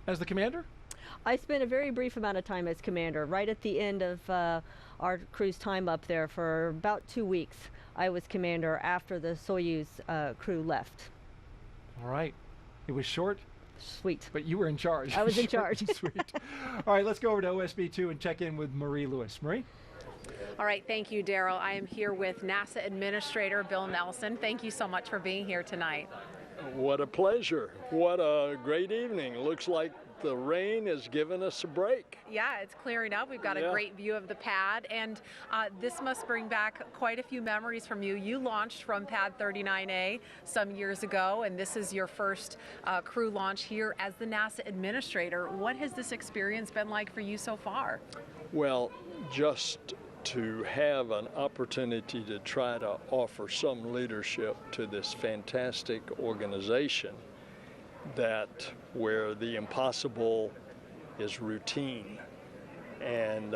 as the commander? I spent a very brief amount of time as commander. Right at the end of our crew's time up there for about 2 weeks, I was commander after the Soyuz crew left. All right. It was short? Sweet. But you were in charge. I was in charge. Sweet. All right, let's go over to OSB2 and check in with Marie Lewis. Marie? All right, thank you, Daryl. I am here with NASA Administrator Bill Nelson. Thank you so much for being here tonight. What a pleasure. What a great evening. Looks like the rain has given us a break. Yeah, it's clearing up. We've got a great view of the pad, and this must bring back quite a few memories from you. You launched from Pad 39A some years ago, and this is your first crew launch here as the NASA Administrator. What has this experience been like for you so far? Well, just to have an opportunity to try to offer some leadership to this fantastic organization where the impossible is routine And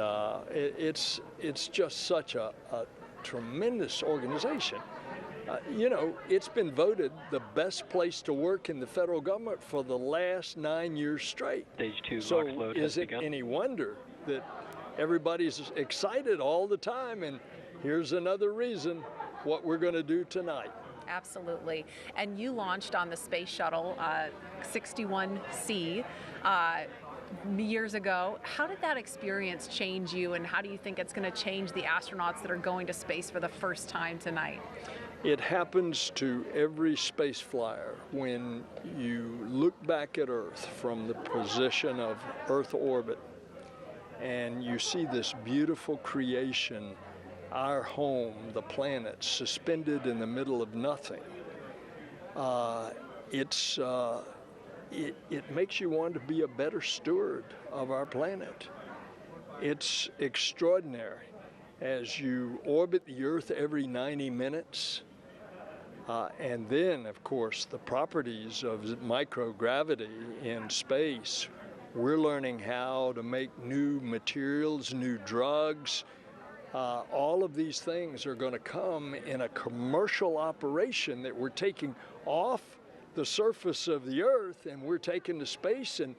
it's just such a tremendous organization. You know, it's been voted the best place to work in the federal government for the last 9 years straight. Stage 2 so launch load is has it begun. any wonder that everybody's excited all the time? And here's another reason what we're going to do tonight. Absolutely. And you launched on the space shuttle 61C years ago. How did that experience change you, and how do you think it's going to change the astronauts that are going to space for the first time tonight? It happens to every space flyer when you look back at Earth from the position of Earth orbit and you see this beautiful creation, our home, the planet, suspended in the middle of nothing. It makes you want to be a better steward of our planet. It's extraordinary. As you orbit the Earth every 90 minutes, and then, of course, the properties of microgravity in space. We're learning how to make new materials, new drugs. All of these things are going to come in a commercial operation that we're taking off the surface of the Earth and we're taking to space, and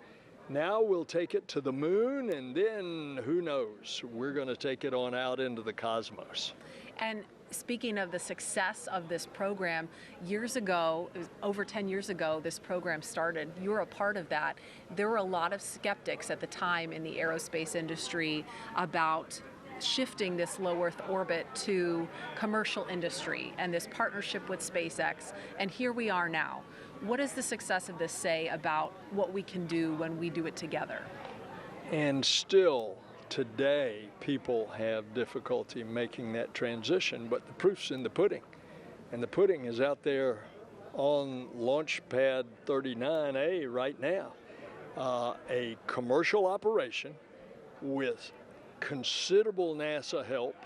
now we'll take it to the moon, and then who knows, we're going to take it on out into the cosmos. And speaking of the success of this program, years ago, over 10 years ago, this program started. You were a part of that. There were a lot of skeptics at the time in the aerospace industry about shifting this low Earth orbit to commercial industry and this partnership with SpaceX. And here we are now. What does the success of this say about what we can do when we do it together? And still, today, people have difficulty making that transition, but the proof's in the pudding. And the pudding is out there on Launch Pad 39A right now. A commercial operation with considerable NASA help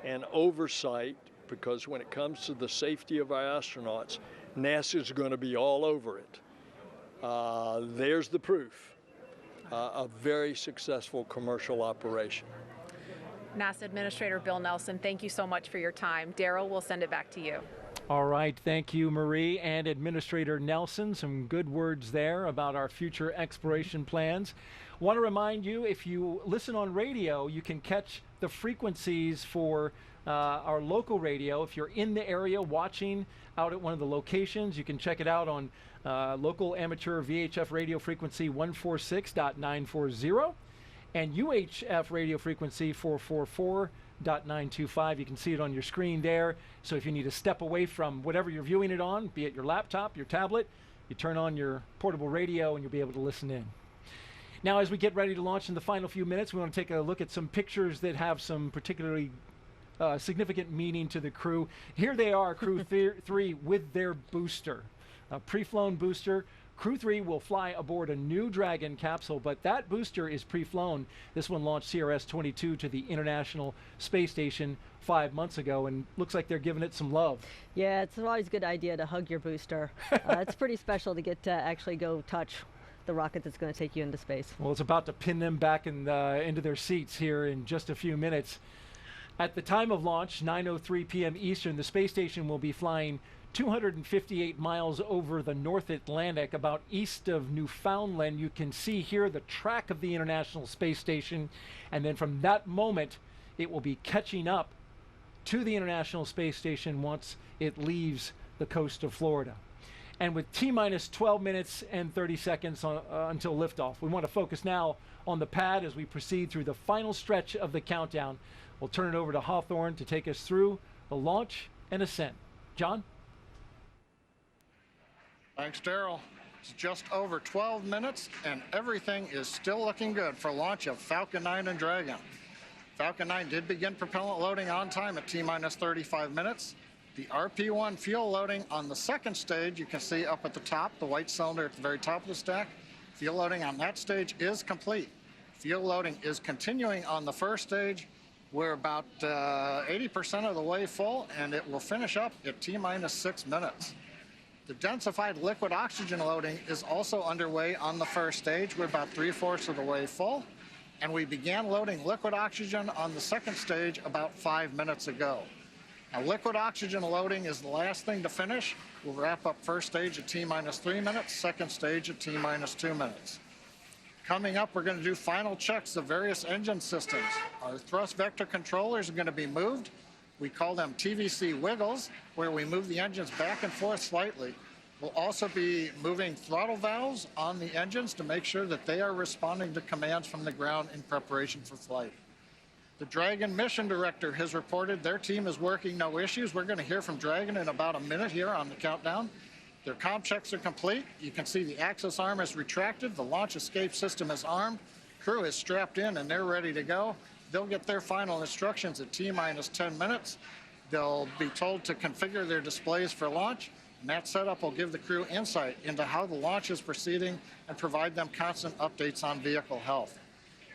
and oversight, because when it comes to the safety of our astronauts, NASA's going to be all over it. There's the proof. A very successful commercial operation. NASA Administrator Bill Nelson, thank you so much for your time. Daryl, we'll send it back to you. All right, thank you, Marie, and Administrator Nelson. Some good words there about our future exploration plans. Want to remind you, if you listen on radio, you can catch the frequencies for our local radio. If you're in the area watching out at one of the locations, you can check it out on local amateur VHF radio frequency 146.940 and UHF radio frequency 444.925. You can see it on your screen there. So if you need to step away from whatever you're viewing it on, be it your laptop, your tablet, you turn on your portable radio and you'll be able to listen in. Now, as we get ready to launch in the final few minutes, we want to take a look at some pictures that have some particularly significant meaning to the crew. Here they are, Crew-3 with their booster. A pre-flown booster. Crew-3 will fly aboard a new Dragon capsule, but that booster is pre-flown. This one launched CRS-22 to the International Space Station 5 months ago, and looks like they're giving it some love. Yeah, it's always a good idea to hug your booster. It's pretty special to get to actually go touch the rocket that's going to take you into space. Well, it's about to pin them back into their seats here in just a few minutes. At the time of launch, 9:03 p.m. Eastern, the space station will be flying 258 miles over the North Atlantic, about east of Newfoundland. You can see here the track of the International Space Station, and then from that moment, it will be catching up to the International Space Station once it leaves the coast of Florida. And with T-minus 12 minutes and 30 seconds until liftoff, we want to focus now on the pad as we proceed through the final stretch of the countdown. We'll turn it over to Hawthorne to take us through the launch and ascent. John? Thanks, Daryl. It's just over 12 minutes, and everything is still looking good for launch of Falcon 9 and Dragon. Falcon 9 did begin propellant loading on time at T-minus 35 minutes. The RP-1 fuel loading on the second stage, you can see up at the top, the white cylinder at the very top of the stack. Fuel loading on that stage is complete. Fuel loading is continuing on the first stage. We're about 80% of the way full, and it will finish up at T-minus 6 minutes. The densified liquid oxygen loading is also underway on the first stage. We're about 3/4 of the way full. and we began loading liquid oxygen on the second stage about 5 minutes ago. Now, liquid oxygen loading is the last thing to finish. We'll wrap up first stage at T-minus 3 minutes, second stage at T-minus 2 minutes. Coming up, we're going to do final checks of various engine systems. Our thrust vector controllers are going to be moved. We call them TVC wiggles, where we move the engines back and forth slightly. We'll also be moving throttle valves on the engines to make sure that they are responding to commands from the ground in preparation for flight. The Dragon mission director has reported their team is working no issues. We're going to hear from Dragon in about a minute here on the countdown. Their comm checks are complete. You can see the access arm is retracted. The launch escape system is armed. Crew is strapped in and they're ready to go. They'll get their final instructions at T-minus 10 minutes. They'll be told to configure their displays for launch. And that setup will give the crew insight into how the launch is proceeding and provide them constant updates on vehicle health.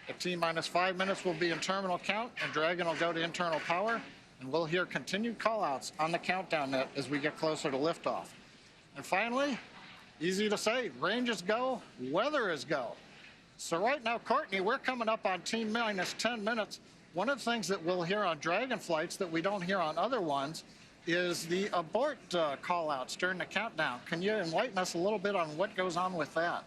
At T-minus 5 minutes, we'll be in terminal count, and Dragon will go to internal power, and we'll hear continued call-outs on the countdown net as we get closer to liftoff. And finally, easy to say, range is go, weather is go. So right now, Courtney, we're coming up on T-minus 10 minutes. One of the things that we'll hear on Dragon flights that we don't hear on other ones is the abort call-outs during the countdown. Can you enlighten us a little bit on what goes on with that?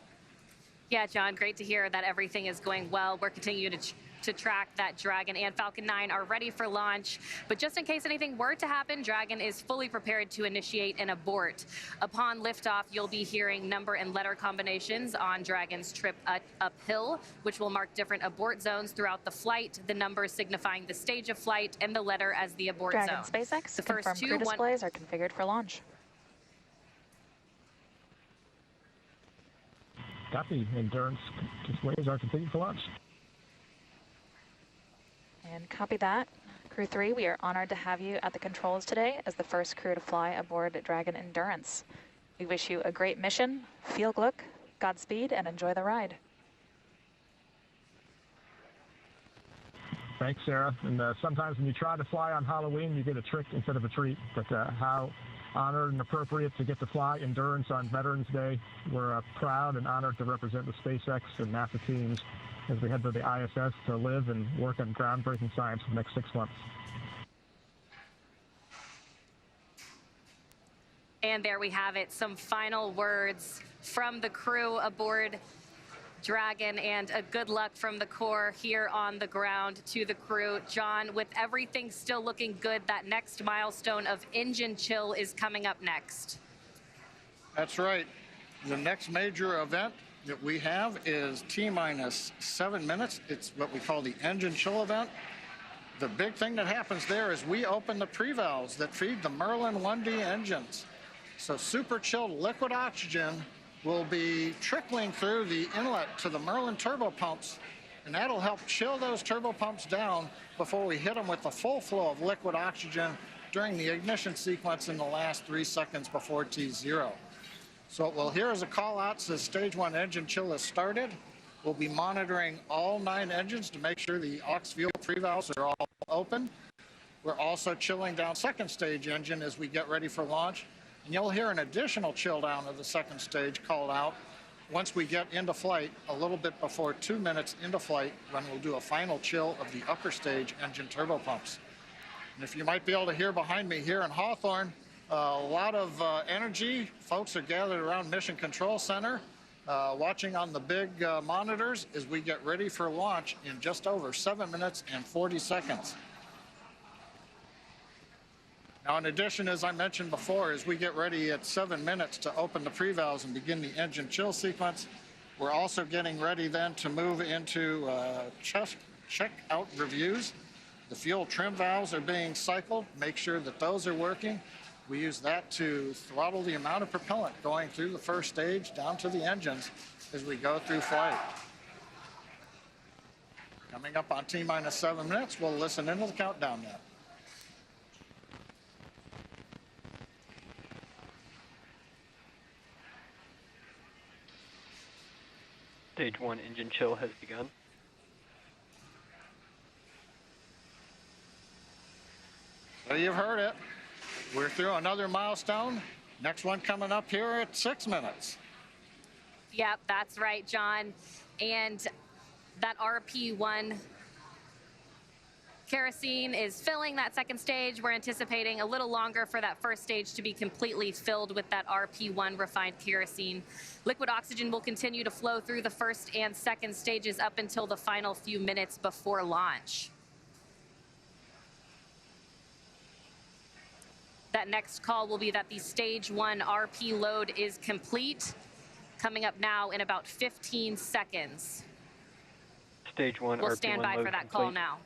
Yeah, John, great to hear that everything is going well. We're continuing to track that Dragon and Falcon 9 are ready for launch. But just in case anything were to happen, Dragon is fully prepared to initiate an abort. Upon liftoff, you'll be hearing number and letter combinations on Dragon's trip uphill, which will mark different abort zones throughout the flight, the numbers signifying the stage of flight and the letter as the abort Dragon zone. SpaceX, The first confirmed crew displays are configured for launch. Copy. Endurance displays are configured for launch. And copy that. Crew-3, we are honored to have you at the controls today as the first crew to fly aboard Dragon Endurance. We wish you a great mission, feel good, Godspeed, and enjoy the ride. Thanks, Sarah. And sometimes when you try to fly on Halloween, you get a trick instead of a treat. But how honored and appropriate to get to fly Endurance on Veterans Day. We're proud and honored to represent the SpaceX and NASA teams as we head to the ISS to live and work on groundbreaking science for the next 6 months. And there we have it, some final words from the crew aboard Dragon, and a good luck from the Corps here on the ground to the crew. John, with everything still looking good, that next milestone of engine chill is coming up next. That's right. The next major event that we have is T-minus 7 minutes. It's what we call the engine chill event. The big thing that happens there is we open the pre-valves that feed the Merlin 1D engines. So super chilled liquid oxygen will be trickling through the inlet to the Merlin turbo pumps, and that'll help chill those turbo pumps down before we hit them with the full flow of liquid oxygen during the ignition sequence in the last 3 seconds before T0. So what we'll hear is a call out says stage 1 engine chill has started. We'll be monitoring all 9 engines to make sure the aux fuel pre-valves are all open. We're also chilling down second stage engine as we get ready for launch. And you'll hear an additional chill down of the second stage called out once we get into flight a little bit before 2 minutes into flight, when we'll do a final chill of the upper stage engine turbo pumps. And if you might be able to hear behind me here in Hawthorne, a lot of energy. Folks are gathered around Mission Control Center, watching on the big monitors as we get ready for launch in just over 7 minutes and 40 seconds. Now, in addition, as I mentioned before, as we get ready at 7 minutes to open the pre-valves and begin the engine chill sequence, we're also getting ready then to move into check-out reviews. The fuel trim valves are being cycled. Make sure that those are working. We use that to throttle the amount of propellant going through the first stage down to the engines as we go through flight. Coming up on T-minus 7 minutes, we'll listen into the countdown now. Stage 1 engine chill has begun. So you've heard it. We're through another milestone. Next one coming up here at 6 minutes. Yep, that's right, John. And That RP1 kerosene is filling that second stage. We're anticipating a little longer for that first stage to be completely filled with that RP1 refined kerosene. Liquid oxygen will continue to flow through the first and second stages up until the final few minutes before launch. That next call will be that the stage 1 RP load is complete, coming up now in about 15 seconds. Stage 1 We'll RP1 stand by load for that complete. call now.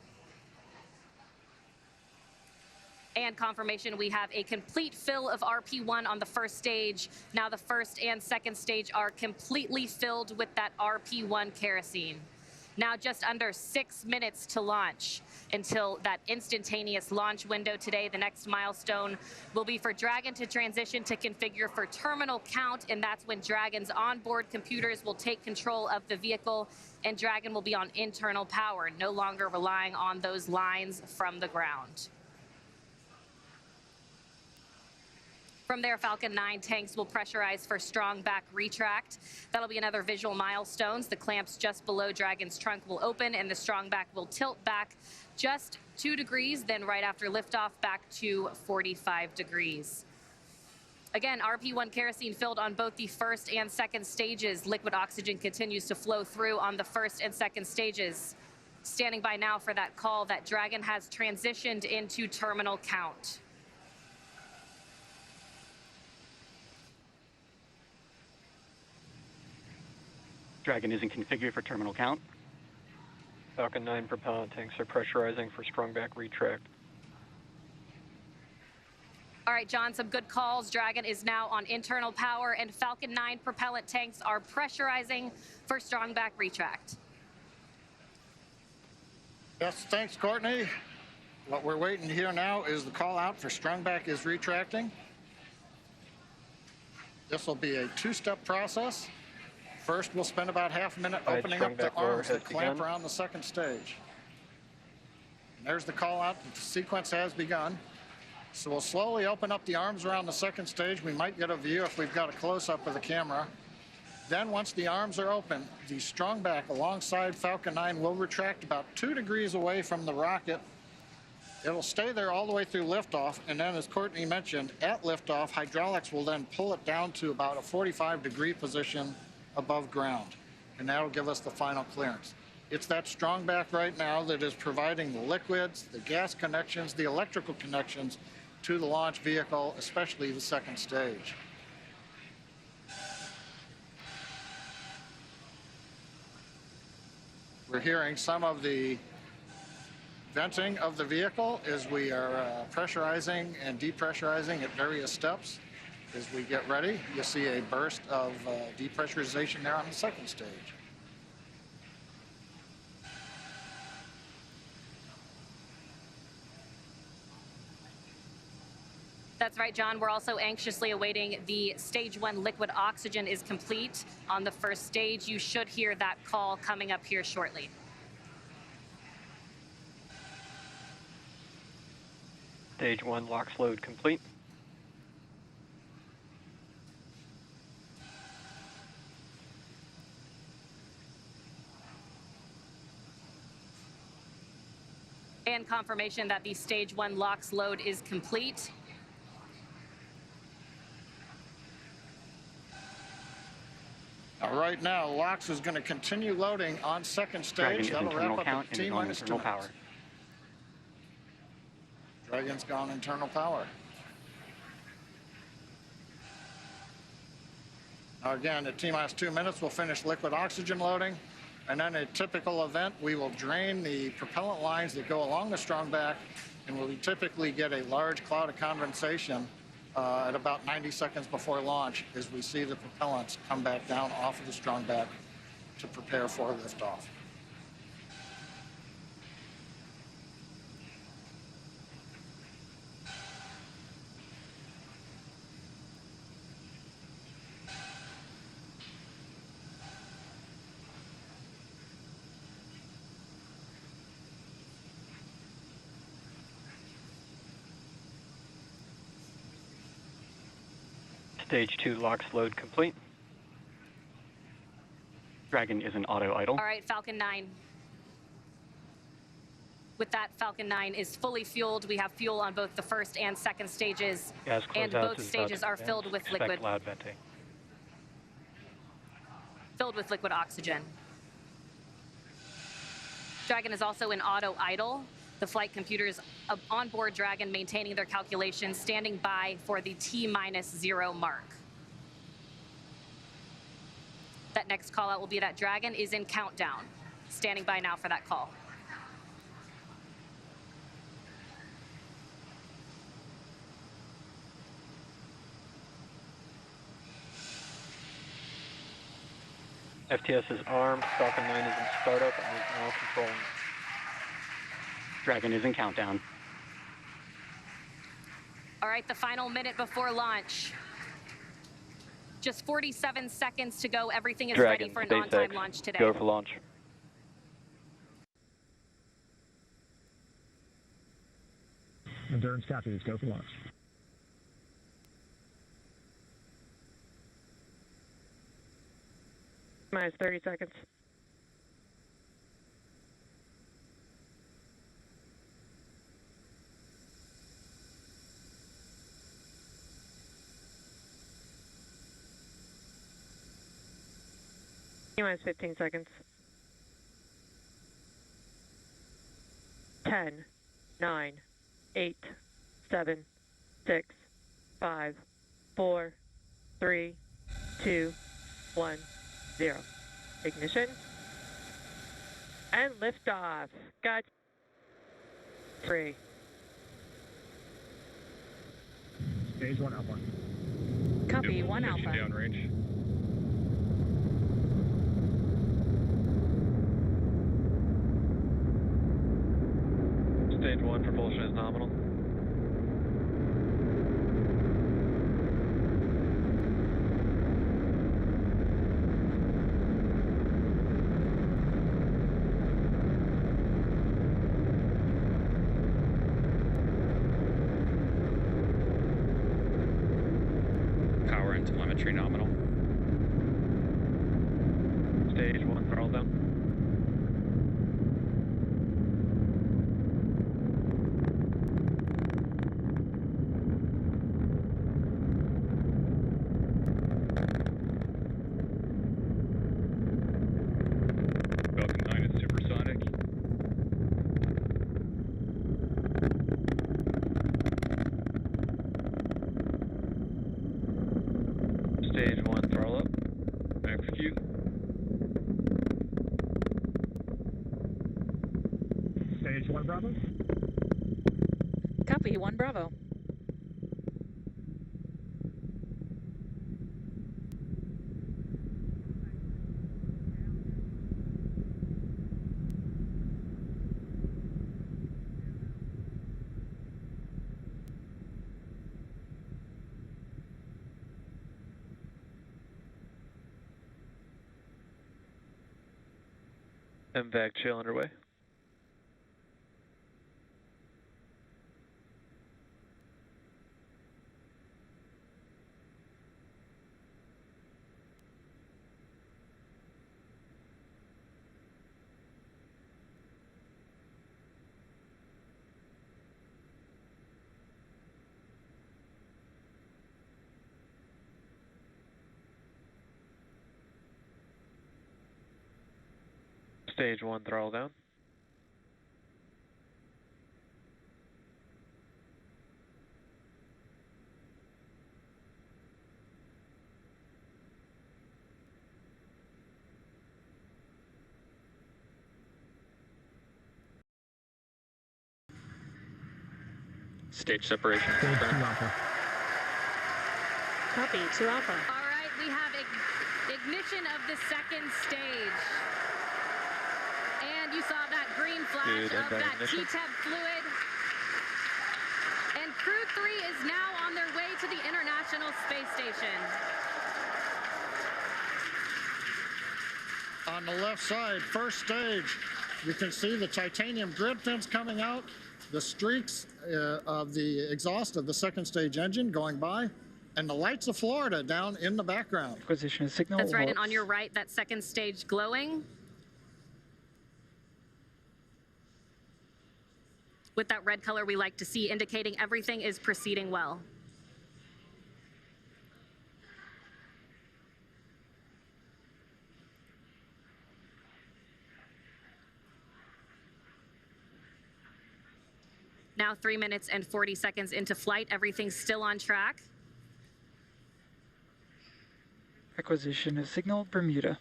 And confirmation, we have a complete fill of RP1 on the first stage. Now the first and second stage are completely filled with that RP1 kerosene. Now just under 6 minutes to launch until that instantaneous launch window today. The next milestone will be for Dragon to transition to configure for terminal count, and that's when Dragon's onboard computers will take control of the vehicle, and Dragon will be on internal power, no longer relying on those lines from the ground. From there, Falcon 9 tanks will pressurize for strong back retract. That'll be another visual milestones. The clamps just below Dragon's trunk will open and the strong back will tilt back just 2 degrees, then right after liftoff back to 45 degrees. Again, RP1 kerosene filled on both the first and second stages. Liquid oxygen continues to flow through on the first and second stages. Standing by now for that call that Dragon has transitioned into terminal count. Dragon isn't configured for terminal count. Falcon 9 propellant tanks are pressurizing for strong back retract. All right, John, some good calls. Dragon is now on internal power, and Falcon 9 propellant tanks are pressurizing for strong back retract. Yes, thanks, Courtney. What we're waiting to hear now is the call out for strong back is retracting. This will be a 2-step process. First, we'll spend about half a minute opening up the arms that clamp around the second stage. And there's the call out. The sequence has begun. So we'll slowly open up the arms around the second stage. We might get a view if we've got a close-up of the camera. Then once the arms are open, the strong back alongside Falcon 9 will retract about 2 degrees away from the rocket. It'll stay there all the way through liftoff, and then as Courtney mentioned, at liftoff, hydraulics will then pull it down to about a 45-degree position above ground, and that'll give us the final clearance. It's that strong back right now that is providing the liquids, the gas connections, the electrical connections to the launch vehicle, especially the second stage. We're hearing some of the venting of the vehicle as we are pressurizing and depressurizing at various steps. As we get ready, you'll see a burst of depressurization there on the second stage. That's right, John. We're also anxiously awaiting the stage 1 liquid oxygen is complete on the first stage. You should hear that call coming up here shortly. Stage 1 LOX load complete. And confirmation that the stage 1 LOX load is complete. Right now, LOX is going to continue loading on second stage. That'll wrap up at T-minus 2 minutes. Dragon's gone internal power. Now again, at T-minus 2 minutes, we'll finish liquid oxygen loading. And then a typical event, we will drain the propellant lines that go along the strong back, and we typically get a large cloud of condensation at about 90 seconds before launch as we see the propellants come back down off of the strong back to prepare for liftoff. Stage 2 LOX load complete. Dragon is an auto idle. All right, Falcon 9. With that, Falcon 9 is fully fueled. We have fuel on both the first and second stages, and both stages are filled with liquid. Loud venting. Filled with liquid oxygen. Dragon is also in auto idle. The flight computers on board Dragon maintaining their calculations, standing by for the T-0 mark. That next call out will be that Dragon is in countdown. Standing by now for that call. FTS is armed, Falcon 9 is in startup, and is now controlling. Dragon is in countdown. All right, the final minute before launch. Just 47 seconds to go. Everything is Dragon, ready for an SpaceX, on-time launch today. Go for launch. Endurance copies. Go for launch. Minus 30 seconds. Minus 15 seconds. 10, 9, 8, 7, 6, 5, 4, 3, 2, 1, 0. Ignition. And liftoff. Got 3. Stage 1 Alpha. Copy, 1 Alpha. Downrange. Stage 1 propulsion is nominal. Power and telemetry nominal. Stage 1 throttle down. Falcon 9 is supersonic. Stage 1 throttle up. Execute. Stage 1 Bravo. Copy, 1 Bravo. MVAC chill underway. Stage 1 throttle down. Stage separation. Stage 2 Alpha. Copy, 2 Alpha. All right, we have ignition of the second stage. And you saw that green flash of that T-TEP fluid. And Crew-3 is now on their way to the International Space Station. On the left side, first stage, you can see the titanium grid fins coming out, the streaks of the exhaust of the second stage engine going by, and the lights of Florida down in the background. Acquisition signal. That's right, and on your right, that second stage glowing. with that red color we like to see, indicating everything is proceeding well. Now 3 minutes and 40 seconds into flight. Everything's still on track. Acquisition of signal Bermuda.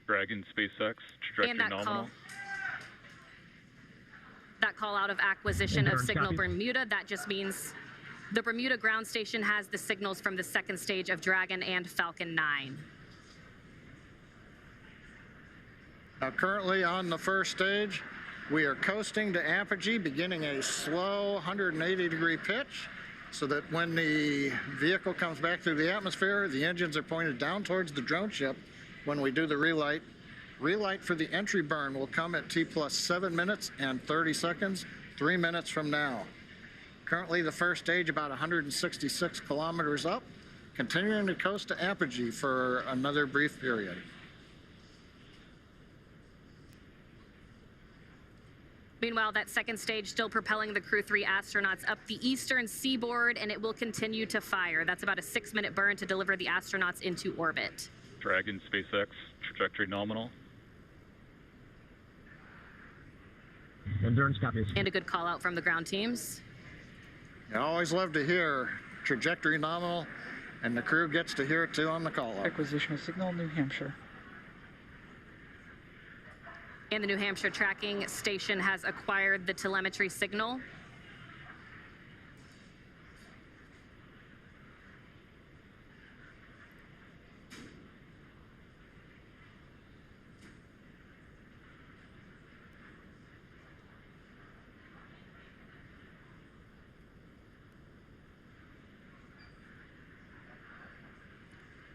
Dragon, SpaceX, trajectory nominal. That call out of acquisition of signal Bermuda, that just means the Bermuda ground station has the signals from the second stage of Dragon and Falcon 9. Now, currently on the first stage, we are coasting to apogee, beginning a slow 180-degree pitch, so that when the vehicle comes back through the atmosphere, the engines are pointed down towards the drone ship when we do the relight. Relight for the entry burn will come at T plus 7 minutes and 30 seconds, 3 minutes from now. Currently, the first stage about 166 kilometers up, continuing to coast to apogee for another brief period. Meanwhile, that second stage still propelling the Crew-3 astronauts up the eastern seaboard, and it will continue to fire. That's about a 6-minute burn to deliver the astronauts into orbit. Dragon, SpaceX, trajectory nominal. Endurance copies. And a good call out from the ground teams. I always love to hear trajectory nominal, and the crew gets to hear it too on the call out. Acquisition of signal New Hampshire. And the New Hampshire tracking station has acquired the telemetry signal.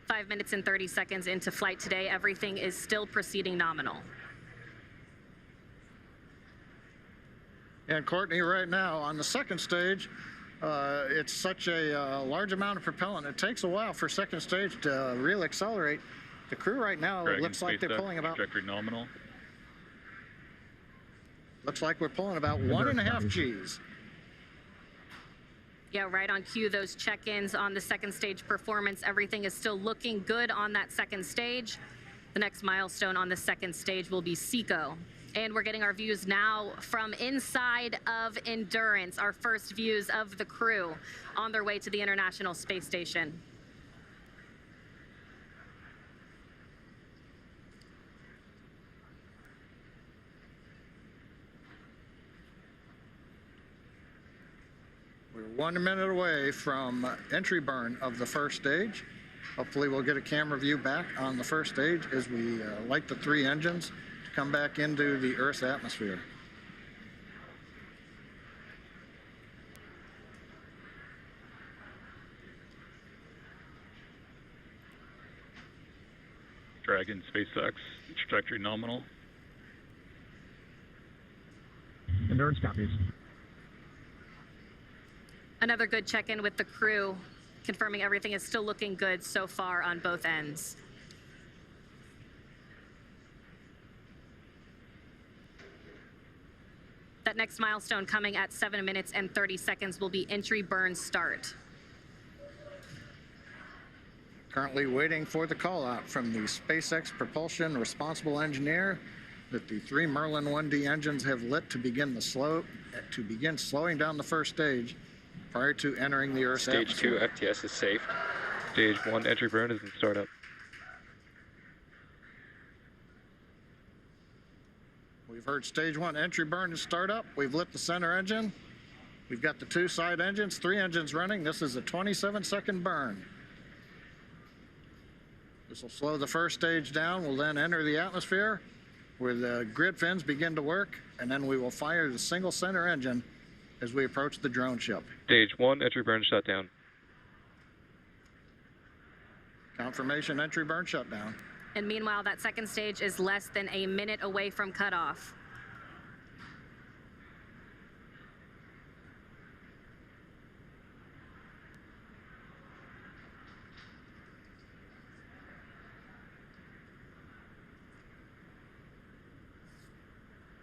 Five minutes and 30 seconds into flight today, everything is still proceeding nominal. And Courtney, right now on the second stage, it's such a large amount of propellant. It takes a while for second stage to really accelerate. The crew right now looks like they're pulling about. Trajectory nominal. Looks like we're pulling about 1.5 Gs. Yeah, right on cue, those check-ins on the second stage performance. Everything is still looking good on that second stage. The next milestone on the second stage will be SECO. And we're getting our views now from inside of Endurance, our first views of the crew on their way to the International Space Station. We're 1 minute away from entry burn of the first stage. Hopefully we'll get a camera view back on the first stage as we light the 3 engines to come back into the Earth's atmosphere. Dragon, SpaceX, trajectory nominal. Endurance copies. Another good check-in with the crew, confirming everything is still looking good so far on both ends. That next milestone coming at 7 minutes and 30 seconds will be entry burn start. Currently waiting for the call out from the SpaceX propulsion responsible engineer that the 3 Merlin 1D engines have lit to begin slowing down the first stage prior to entering the Earth's atmosphere. Stage 2 FTS is safe. Stage 1 entry burn is in startup. We've heard stage 1 entry burn is startup. We've lit the center engine. We've got the 2 side engines, 3 engines running. This is a 27-second burn. This will slow the first stage down. We'll then enter the atmosphere where the grid fins begin to work, and then we will fire the single center engine as we approach the drone ship. Stage 1 entry burn shutdown. Confirmation entry burn shutdown. And meanwhile, that second stage is less than a minute away from cutoff.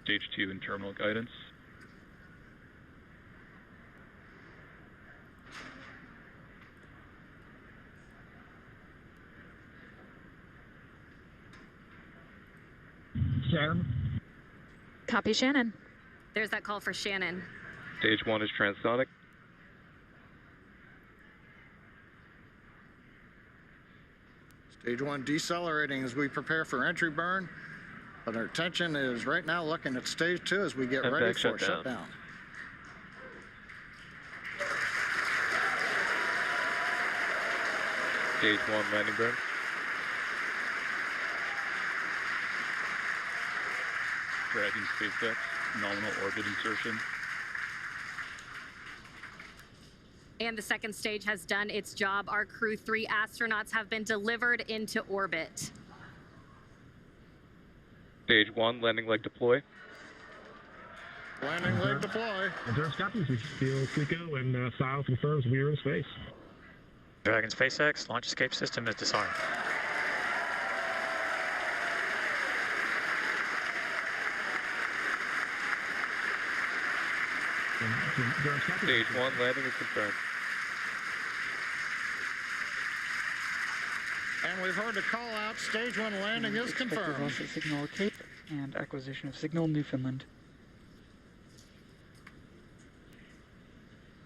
Stage 2 and terminal guidance. Shannon. Copy, Shannon. There's that call for Shannon. Stage 1 is transonic. Stage 1 decelerating as we prepare for entry burn, but our attention is right now looking at stage 2 as we get ready for shutdown. Stage 1 landing burn. Dragon SpaceX, nominal orbit insertion. And the second stage has done its job. Our Crew-3 astronauts have been delivered into orbit. Stage 1, landing leg deploy. Landing leg deploy. Endurance copies. We feel Flico and SILE confirms we are in space. Dragon SpaceX, launch escape system is disarmed. Stage 1, landing is confirmed. And we've heard the call out. Stage 1 landing is confirmed. Loss of signal Cape and acquisition of signal Newfoundland.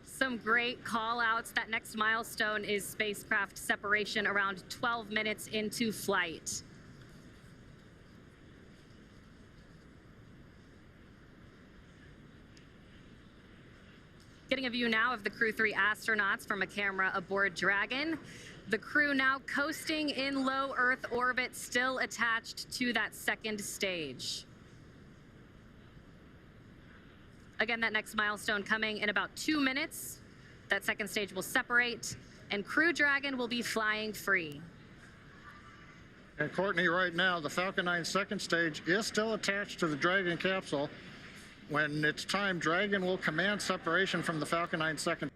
Some great call outs. That next milestone is spacecraft separation around 12 minutes into flight. Getting a view now of the Crew-3 astronauts from a camera aboard Dragon. The crew now coasting in low Earth orbit, still attached to that second stage. Again, that next milestone coming in about 2 minutes. That second stage will separate, and Crew Dragon will be flying free. And Courtney, right now, the Falcon 9 second stage is still attached to the Dragon capsule. When it's time, Dragon will command separation from the Falcon 9 second.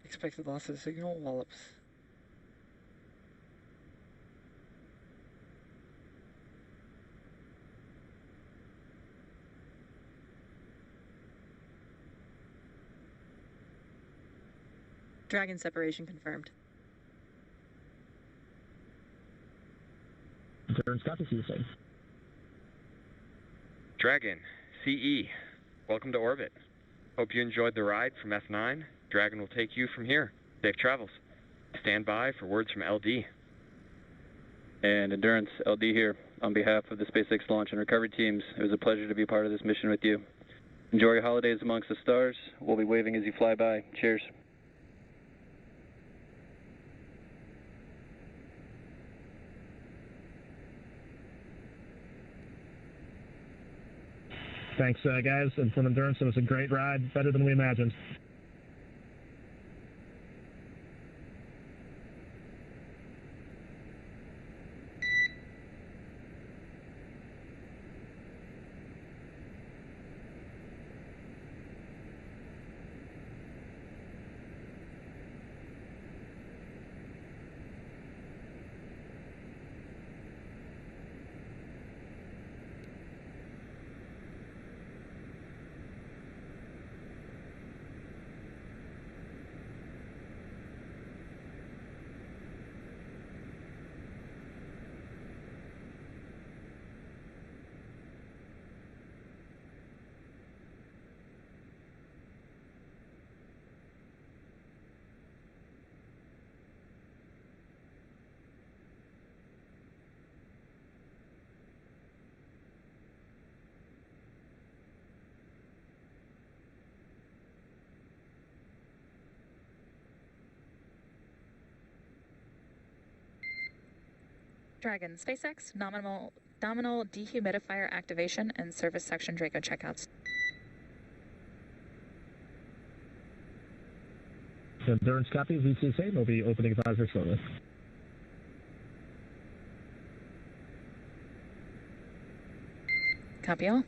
Expected loss of signal Wallops. Dragon separation confirmed. Endurance copies. You say. Dragon, CE, welcome to orbit. Hope you enjoyed the ride from F9. Dragon will take you from here. Safe travels. Stand by for words from LD. And Endurance, LD here. On behalf of the SpaceX launch and recovery teams, it was a pleasure to be part of this mission with you. Enjoy your holidays amongst the stars. We'll be waving as you fly by. Cheers. Thanks, guys. And from Endurance, it was a great ride, better than we imagined. Dragon, SpaceX, nominal dehumidifier activation and service section Draco checkouts. Endurance copy, VCSA will be opening advisor shortly. Copy all.